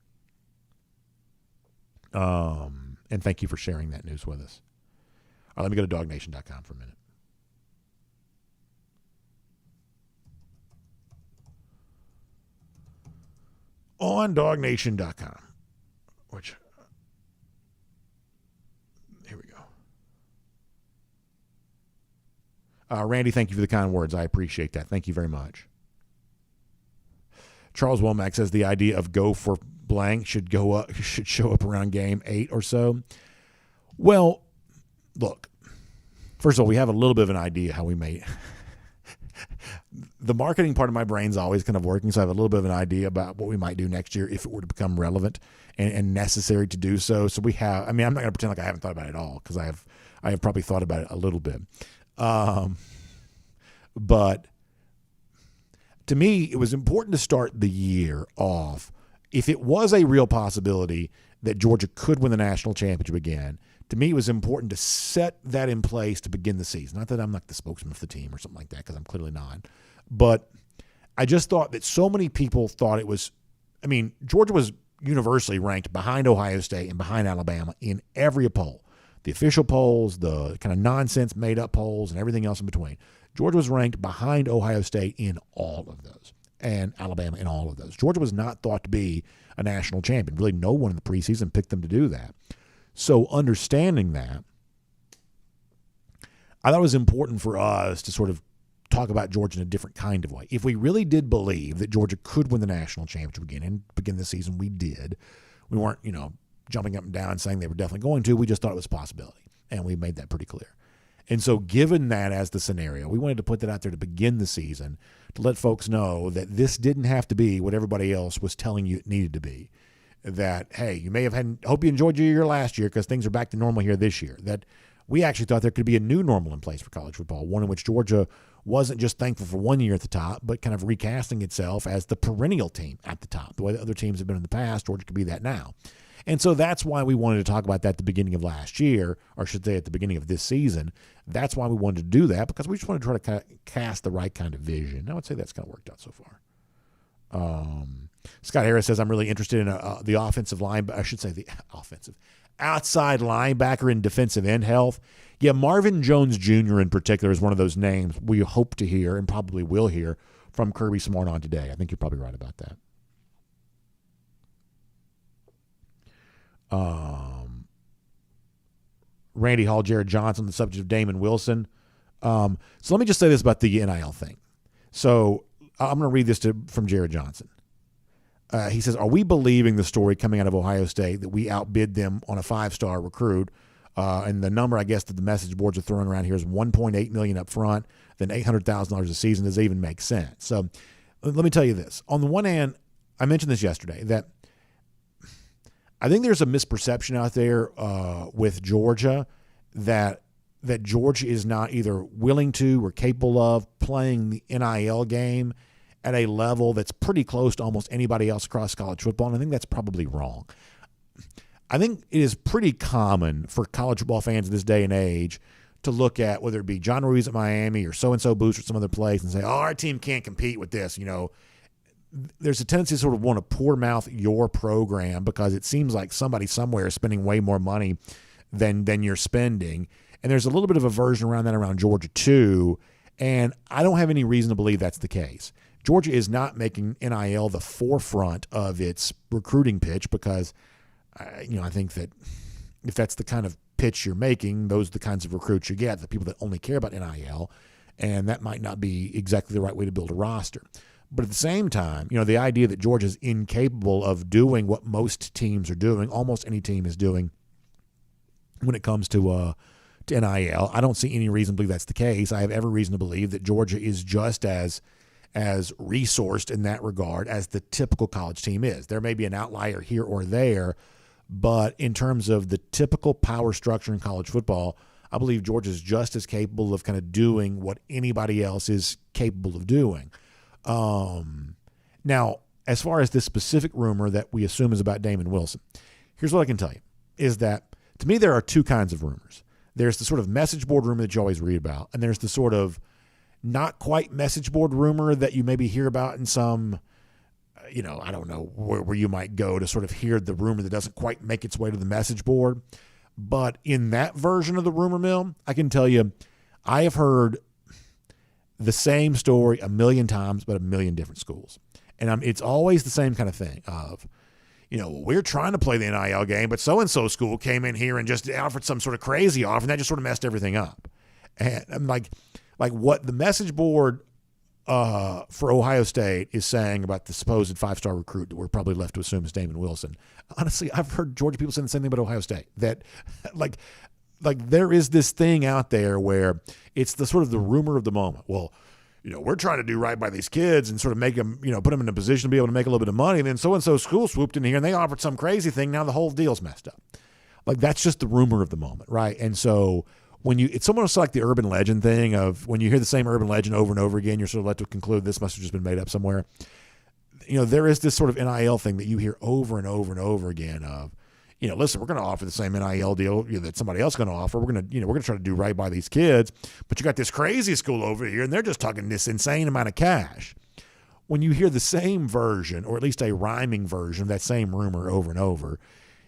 And thank you for sharing that news with us. All right, let me go to DawgNation.com for a minute. On DawgNation.com, which, here we go. Randy, thank you for the kind words. I appreciate that. Thank you very much. Charles Womack says the idea of go for blank should show up around game 8 or so. Well, look, first of all, we have a little bit of an idea how we may. The marketing part of my brain's always kind of working, so I have a little bit of an idea about what we might do next year if it were to become relevant and necessary to do so. So we have, I mean, I'm not going to pretend like I haven't thought about it at all, because I have probably thought about it a little bit. But to me, it was important to start the year off. If it was a real possibility that Georgia could win the national championship again, to me, it was important to set that in place to begin the season. Not that I'm like the spokesman for the team or something like that, because I'm clearly not. But I just thought that so many people thought it was, I mean, Georgia was universally ranked behind Ohio State and behind Alabama in every poll. The official polls, the kind of nonsense made-up polls, and everything else in between. Georgia was ranked behind Ohio State in all of those, and Alabama in all of those. Georgia was not thought to be a national champion. Really, no one in the preseason picked them to do that. So understanding that, I thought it was important for us to sort of talk about Georgia in a different kind of way. If we really did believe that Georgia could win the national championship again and begin the season, we did. We weren't, jumping up and down and saying they were definitely going to. We just thought it was a possibility, and we made that pretty clear. And so given that as the scenario, we wanted to put that out there to begin the season to let folks know that this didn't have to be what everybody else was telling you it needed to be. That, hey, you may have hope you enjoyed your year last year because things are back to normal here this year. That we actually thought there could be a new normal in place for college football, one in which Georgia wasn't just thankful for 1 year at the top, but kind of recasting itself as the perennial team at the top. The way that other teams have been in the past, Georgia could be that now. And so that's why we wanted to talk about that at the beginning of last year, or I should say at the beginning of this season. That's why we wanted to do that, because we just wanted to try to kind of cast the right kind of vision. I would say that's kind of worked out so far. Scott Harris says, I'm really interested in the offensive line, I should say the offensive outside linebacker and defensive end health. Yeah, Marvin Jones Jr. in particular is one of those names we hope to hear and probably will hear from Kirby Smart on today. I think you're probably right about that. Randy Hall, Jared Johnson, the subject of Damon Wilson. So let me just say this about the NIL thing. So I'm going to read this from Jared Johnson. He says, are we believing the story coming out of Ohio State that we outbid them on a 5-star recruit? And the number, I guess, that the message boards are throwing around here is $1.8 million up front, then $800,000 a season. Does it even make sense? So let me tell you this. On the one hand, I mentioned this yesterday, that I think there's a misperception out there with Georgia that Georgia is not either willing to or capable of playing the NIL game at a level that's pretty close to almost anybody else across college football, and I think that's probably wrong. I think it is pretty common for college football fans in this day and age to look at whether it be John Ruiz at Miami or so-and-so Boost or some other place and say, oh, our team can't compete with this. There's a tendency to sort of want to poor mouth your program because it seems like somebody somewhere is spending way more money than you're spending. And there's a little bit of aversion around that around Georgia too. And I don't have any reason to believe that's the case. Georgia is not making NIL the forefront of its recruiting pitch because, I think that if that's the kind of pitch you're making, those are the kinds of recruits you get, the people that only care about NIL, and that might not be exactly the right way to build a roster. But at the same time, the idea that Georgia is incapable of doing what most teams are doing, almost any team is doing when it comes to NIL, I don't see any reason to believe that's the case. I have every reason to believe that Georgia is just as resourced in that regard as the typical college team is. There may be an outlier here or there, but in terms of the typical power structure in college football, I believe Georgia is just as capable of kind of doing what anybody else is capable of doing. Now, as far as this specific rumor that we assume is about Damon Wilson, here's what I can tell you, is that to me there are two kinds of rumors. There's the sort of message board rumor that you always read about, and there's the sort of not quite message board rumor that you maybe hear about in some, I don't know where you might go to sort of hear the rumor that doesn't quite make its way to the message board. But in that version of the rumor mill, I can tell you, I have heard the same story a million times, but a million different schools. And it's always the same kind of thing of, we're trying to play the NIL game, but so-and-so school came in here and just offered some sort of crazy offer, and that just sort of messed everything up. And I'm like what the message board for Ohio State is saying about the supposed 5-star recruit that we're probably left to assume is Damon Wilson. Honestly, I've heard Georgia people saying the same thing about Ohio State, that like there is this thing out there where it's the sort of the rumor of the moment. Well, we're trying to do right by these kids and sort of make them, put them in a position to be able to make a little bit of money. And then so-and-so school swooped in here and they offered some crazy thing. Now the whole deal's messed up. Like, that's just the rumor of the moment, right? And so it's almost like the urban legend thing of when you hear the same urban legend over and over again, you're sort of led to conclude this must have just been made up somewhere. There is this sort of NIL thing that you hear over and over and over again of, listen, we're going to offer the same NIL deal that somebody else is going to offer. We're going to try to do right by these kids, but you got this crazy school over here and they're just talking this insane amount of cash. When you hear the same version, or at least a rhyming version of that same rumor over and over,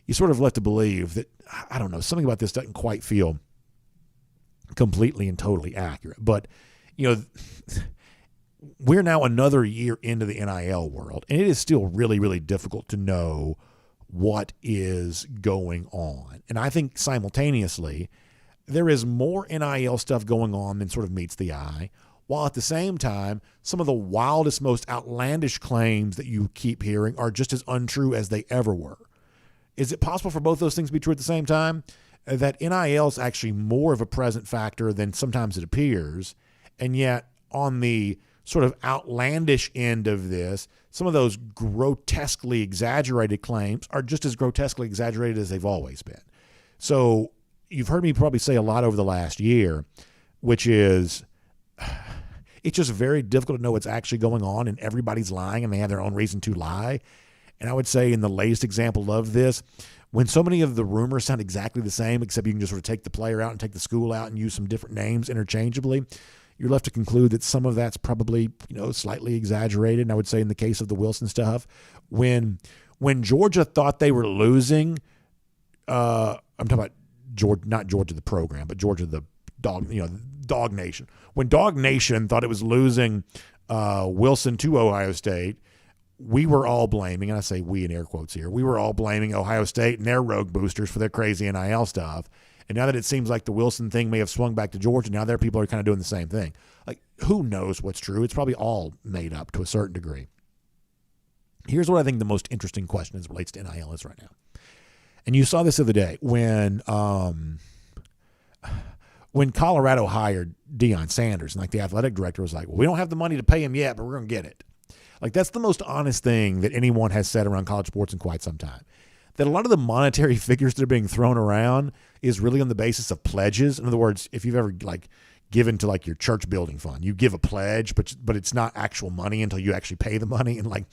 you sort of left to believe that, I don't know, something about this doesn't quite feel completely and totally accurate. But, we're now another year into the NIL world, and it is still really, really difficult to know what is going on. And I think simultaneously, there is more NIL stuff going on than sort of meets the eye, while at the same time, some of the wildest, most outlandish claims that you keep hearing are just as untrue as they ever were. Is it possible for both those things to be true at the same time? That NIL is actually more of a present factor than sometimes it appears, and yet on the sort of outlandish end of this, some of those grotesquely exaggerated claims are just as grotesquely exaggerated as they've always been. So you've heard me probably say a lot over the last year, which is it's just very difficult to know what's actually going on, and everybody's lying and they have their own reason to lie. And I would say in the latest example of this, when so many of the rumors sound exactly the same, except you can just sort of take the player out and take the school out and use some different names interchangeably, you're left to conclude that some of that's probably, slightly exaggerated. And I would say in the case of the Wilson stuff, when Georgia thought they were losing, I'm talking about Georgia, not Georgia the program, but Georgia the DawgNation. When DawgNation thought it was losing Wilson to Ohio State, we were all blaming, and I say we in air quotes here, we were all blaming Ohio State and their rogue boosters for their crazy NIL stuff. And now that it seems like the Wilson thing may have swung back to Georgia, now their people are kind of doing the same thing. Like, who knows what's true? It's probably all made up to a certain degree. Here's what I think the most interesting question as it relates to NIL is right now. And you saw this the other day when Colorado hired Deion Sanders, and like the athletic director was like, well, we don't have the money to pay him yet, but we're going to get it. Like, that's the most honest thing that anyone has said around college sports in quite some time. That a lot of the monetary figures that are being thrown around is really on the basis of pledges. In other words, if you've ever given to your church building fund, you give a pledge, but it's not actual money until you actually pay the money. And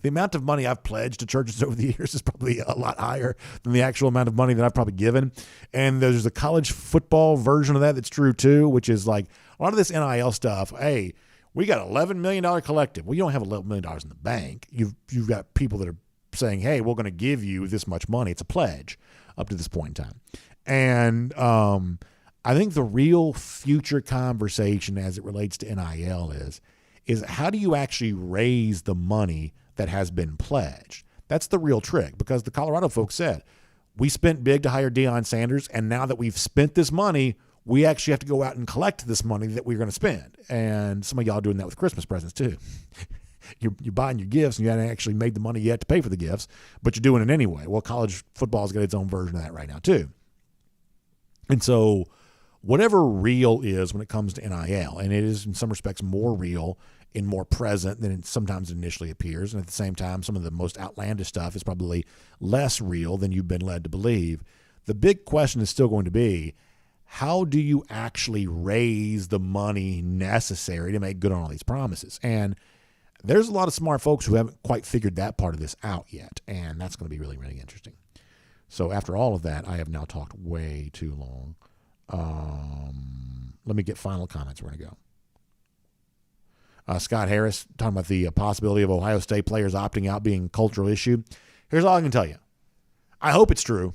the amount of money I've pledged to churches over the years is probably a lot higher than the actual amount of money that I've probably given. And there's a college football version of that that's true too, which is a lot of this NIL stuff. Hey, we got $11 million collective. Well, you don't have $11 million in the bank. You've got people that are saying, hey, we're going to give you this much money. It's a pledge up to this point in time. And I think the real future conversation as it relates to NIL is how do you actually raise the money that has been pledged? That's the real trick, because the Colorado folks said, we spent big to hire Deion Sanders, and now that we've spent this money, we actually have to go out and collect this money that we're going to spend. And some of y'all doing that with Christmas presents too. You're buying your gifts and you haven't actually made the money yet to pay for the gifts, but you're doing it anyway. Well, college football's got its own version of that right now too. And so whatever real is when it comes to NIL, and it is in some respects more real and more present than it sometimes initially appears, and at the same time, some of the most outlandish stuff is probably less real than you've been led to believe. The big question is still going to be, how do you actually raise the money necessary to make good on all these promises? And there's a lot of smart folks who haven't quite figured that part of this out yet, and that's going to be really, really interesting. So after all of that, I have now talked way too long. Let me get final comments. We're going to go. Scott Harris talking about the possibility of Ohio State players opting out being a cultural issue. Here's all I can tell you. I hope it's true.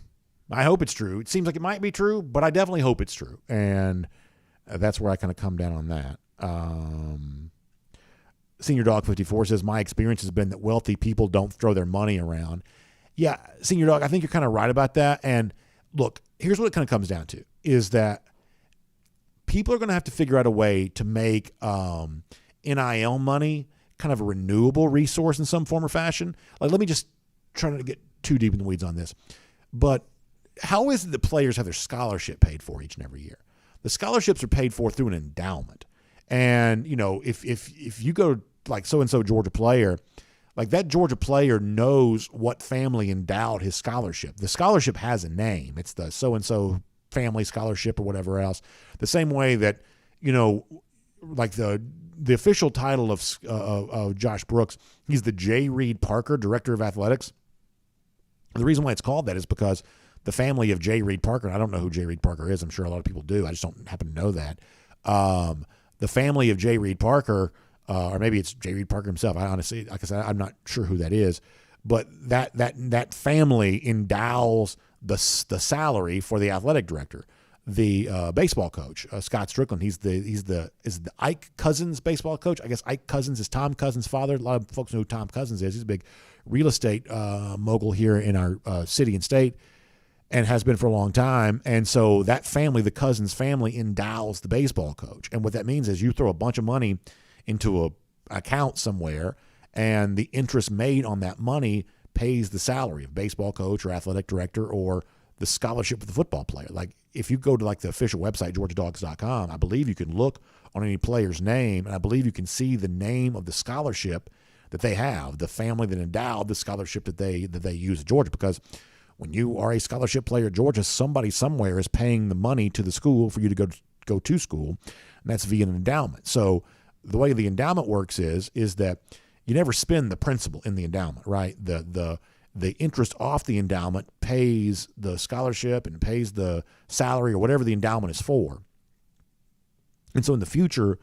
It seems like it might be true, but I definitely hope it's true. And that's where I kind of come down on that. Senior Dog 54 says, my experience has been that wealthy people don't throw their money around. Yeah, Senior Dog, I think you're kind of right about that. And look, here's what it kind of comes down to, is that people are going to have to figure out a way to make NIL money kind of a renewable resource in some form or fashion. Like, let me just try not to get too deep in the weeds on this. But how is it that players have their scholarship paid for each and every year? The scholarships are paid for through an endowment. And, you know, if you go like so-and-so Georgia player, like that Georgia player knows what family endowed his scholarship. The scholarship has a name. It's the so-and-so family scholarship or whatever else. The same way that, you know, like the official title of Josh Brooks, he's the J. Reed Parker Director of Athletics. The reason why it's called that is because the family of J. Reed Parker, I don't know who J. Reed Parker is. I'm sure a lot of people do. I just don't happen to know that. The family of J. Reed Parker, or maybe it's J. Reed Parker himself. I honestly, like I said, I'm not sure who that is. But that family endows the salary for the athletic director, the baseball coach, Scott Strickland. Is the Ike Cousins baseball coach. I guess Ike Cousins is Tom Cousins' father. A lot of folks know who Tom Cousins is. He's a big real estate mogul here in our city and state, and has been for a long time. And so that family, the Cousins family, endows the baseball coach. And what that means is you throw a bunch of money into a account somewhere, and the interest made on that money pays the salary of baseball coach or athletic director or the scholarship of the football player. Like if you go to like the official website, GeorgiaDogs.com, I believe you can look on any player's name, and I believe you can see the name of the scholarship that they have, the family that endowed the scholarship that they use at Georgia. Because when you are a scholarship player at Georgia, somebody somewhere is paying the money to the school for you to go to school, and that's via an endowment. So the way the endowment works is that you never spend the principal in the endowment, right? The interest off the endowment pays the scholarship and pays the salary or whatever the endowment is for. And so in the future,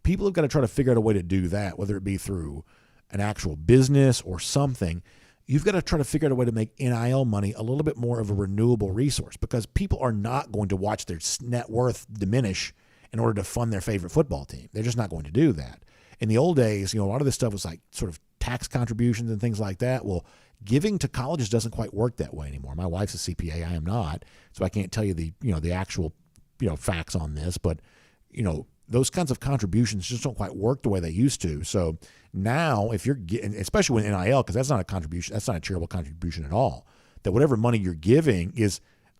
people have got to try to figure out a way to do that, whether it be through an actual business or something. You've got to try to figure out a way to make NIL money a little bit more of a renewable resource, because people are not going to watch their net worth diminish in order to fund their favorite football team. They're just not going to do that. In the old days, you know, a lot of this stuff was like sort of tax contributions and things like that. Well, giving to colleges doesn't quite work that way anymore. My wife's a CPA. I am not. So I can't tell you the actual, facts on this, but, those kinds of contributions just don't quite work the way they used to. So now if you're getting, especially with NIL, because that's not a contribution, that's not a charitable contribution at all, that whatever money you're giving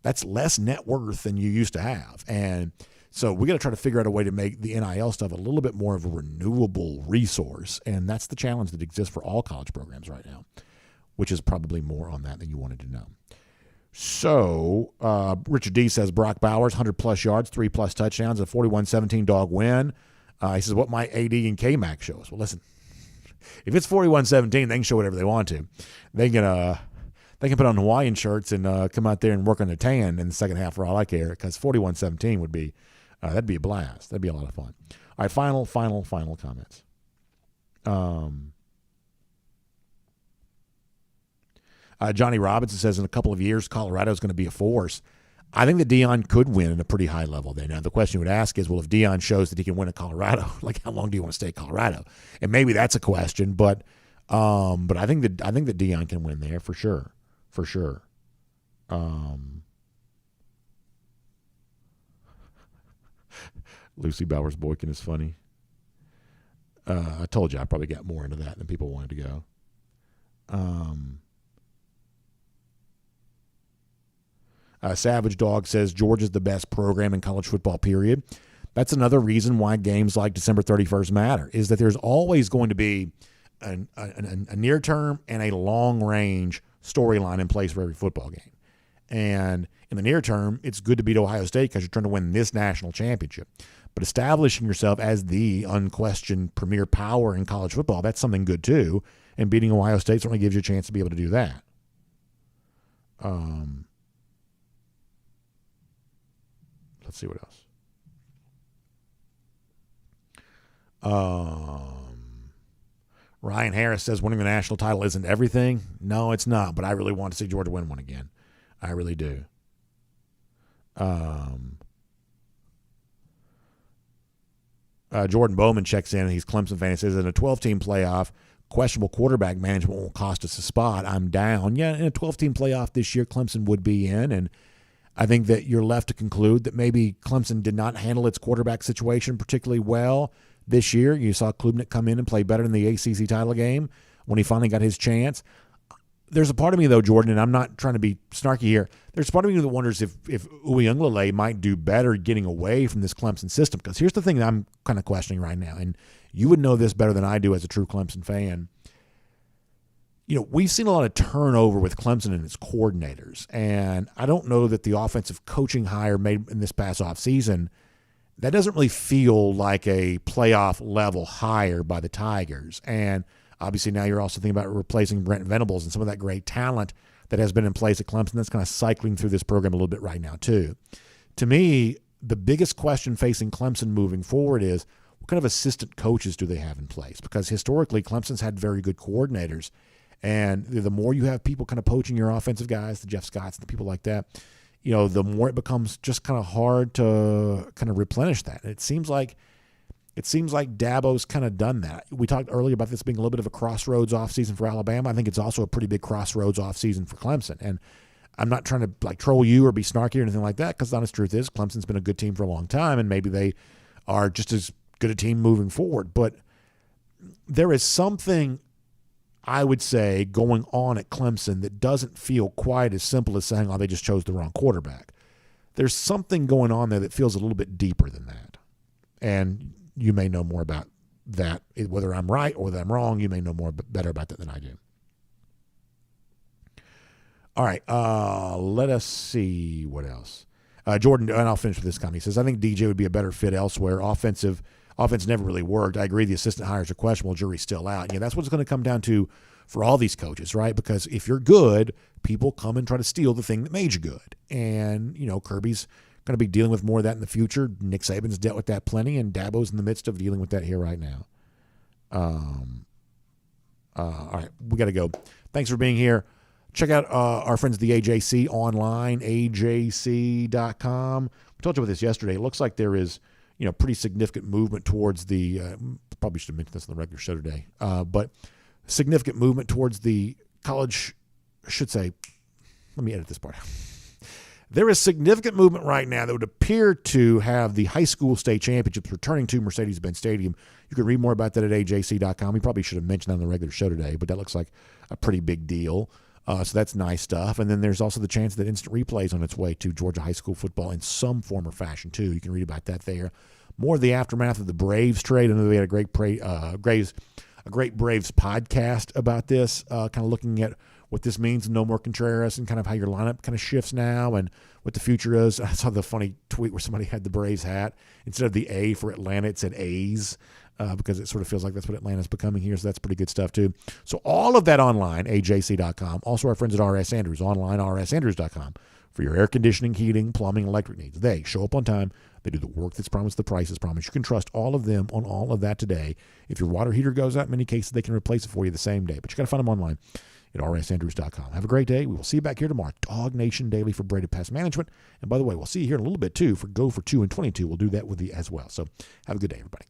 that's less net worth than you used to have. And so we got to try to figure out a way to make the NIL stuff a little bit more of a renewable resource. And that's the challenge that exists for all college programs right now, which is probably more on that than you wanted to know. So Richard D says Brock Bowers, 100-plus yards, 3-plus touchdowns, a 41-17 dog win. He says, what might AD and K-Mac show us? Well, listen, if it's 41-17, they can show whatever they want to. They can put on Hawaiian shirts and come out there and work on their tan in the second half for all I care, because 41-17 would be that'd be a blast. That'd be a lot of fun. All right, final comments. Johnny Robinson says in a couple of years, Colorado is going to be a force. I think that Deion could win at a pretty high level there. Now, the question you would ask is, well, if Deion shows that he can win at Colorado, like how long do you want to stay at Colorado? And maybe that's a question, but I think that Deion can win there for sure. Lucy Bowers Boykin is funny. I told you I probably got more into that than people wanted to go. Savage Dog says Georgia's the best program in college football, period. That's another reason why games like December 31st matter, is that there's always going to be a near-term and a long-range storyline in place for every football game. And in the near term, it's good to beat Ohio State because you're trying to win this national championship. But establishing yourself as the unquestioned premier power in college football, that's something good too. And beating Ohio State certainly gives you a chance to be able to do that. Let's see what else. Ryan Harris says winning the national title isn't everything. No, it's not, but I really want to see Georgia win one again. I really do. Jordan Bowman checks in, and he's a Clemson fan. He says, in a 12-team playoff, questionable quarterback management won't cost us a spot. I'm down. Yeah, in a 12-team playoff this year, Clemson would be in, and I think that you're left to conclude that maybe Clemson did not handle its quarterback situation particularly well this year. You saw Klubnik come in and play better in the ACC title game when he finally got his chance. There's a part of me, though, Jordan, and I'm not trying to be snarky here, there's a part of me that wonders if Uiagalelei might do better getting away from this Clemson system. Because here's the thing that I'm kind of questioning right now, and you would know this better than I do as a true Clemson fan. You know, we've seen a lot of turnover with Clemson and its coordinators, and I don't know that the offensive coaching hire made in this past offseason, that doesn't really feel like a playoff level hire by the Tigers. And obviously now you're also thinking about replacing Brent Venables and some of that great talent that has been in place at Clemson. That's kind of cycling through this program a little bit right now too. To me, the biggest question facing Clemson moving forward is what kind of assistant coaches do they have in place? Because historically, Clemson's had very good coordinators. And the more you have people kind of poaching your offensive guys, the Jeff Scotts, the people like that, you know, the more it becomes just kind of hard to kind of replenish that. It seems like Dabo's kind of done that. We talked earlier about this being a little bit of a crossroads offseason for Alabama. I think it's also a pretty big crossroads offseason for Clemson. And I'm not trying to like troll you or be snarky or anything like that, because the honest truth is Clemson's been a good team for a long time, and maybe they are just as good a team moving forward. But there is something, I would say, going on at Clemson that doesn't feel quite as simple as saying, oh, they just chose the wrong quarterback. There's something going on there that feels a little bit deeper than that. And you may know more about that, whether I'm right or whether I'm wrong. You may know better about that than I do. All right, let us see what else. Jordan, and I'll finish with this comment. He says, I think DJ would be a better fit elsewhere. Offense never really worked. I agree the assistant hires are questionable. Jury's still out. Yeah, that's what it's going to come down to for all these coaches, right? Because if you're good, people come and try to steal the thing that made you good. And, you know, Kirby's going to be dealing with more of that in the future. Nick Saban's dealt with that plenty, and Dabo's in the midst of dealing with that here right now. All right, we got to go. Thanks for being here. Check out our friends at the AJC online, ajc.com. We told you about this yesterday. It looks like there is, you know, pretty significant movement towards the probably should have mentioned this on the regular show today, but significant movement towards the college, I should say, let me edit this part. There is significant movement right now that would appear to have the high school state championships returning to Mercedes-Benz Stadium. You can read more about that at ajc.com. We probably should have mentioned that on the regular show today, but that looks like a pretty big deal. So that's nice stuff. And then there's also the chance that instant replay is on its way to Georgia high school football in some form or fashion, too. You can read about that there. More of the aftermath of the Braves trade. I know they had a great Braves podcast about this, kind of looking at what this means, no more Contreras, and kind of how your lineup kind of shifts now and what the future is. I saw the funny tweet where somebody had the Braves hat. Instead of the A for Atlanta, it said A's. Because it sort of feels like that's what Atlanta's becoming here, so that's pretty good stuff too. So all of that online, ajc.com. Also our friends at R.S. Andrews, online, rsandrews.com, for your air conditioning, heating, plumbing, electric needs. They show up on time. They do the work that's promised, the price is promised. You can trust all of them on all of that today. If your water heater goes out, in many cases they can replace it for you the same day. But you got to find them online at rsandrews.com. Have a great day. We will see you back here tomorrow. DawgNation Daily for Braided Pest Management. And by the way, we'll see you here in a little bit too for Go for 2 and 22. We'll do that with you as well. So have a good day, everybody.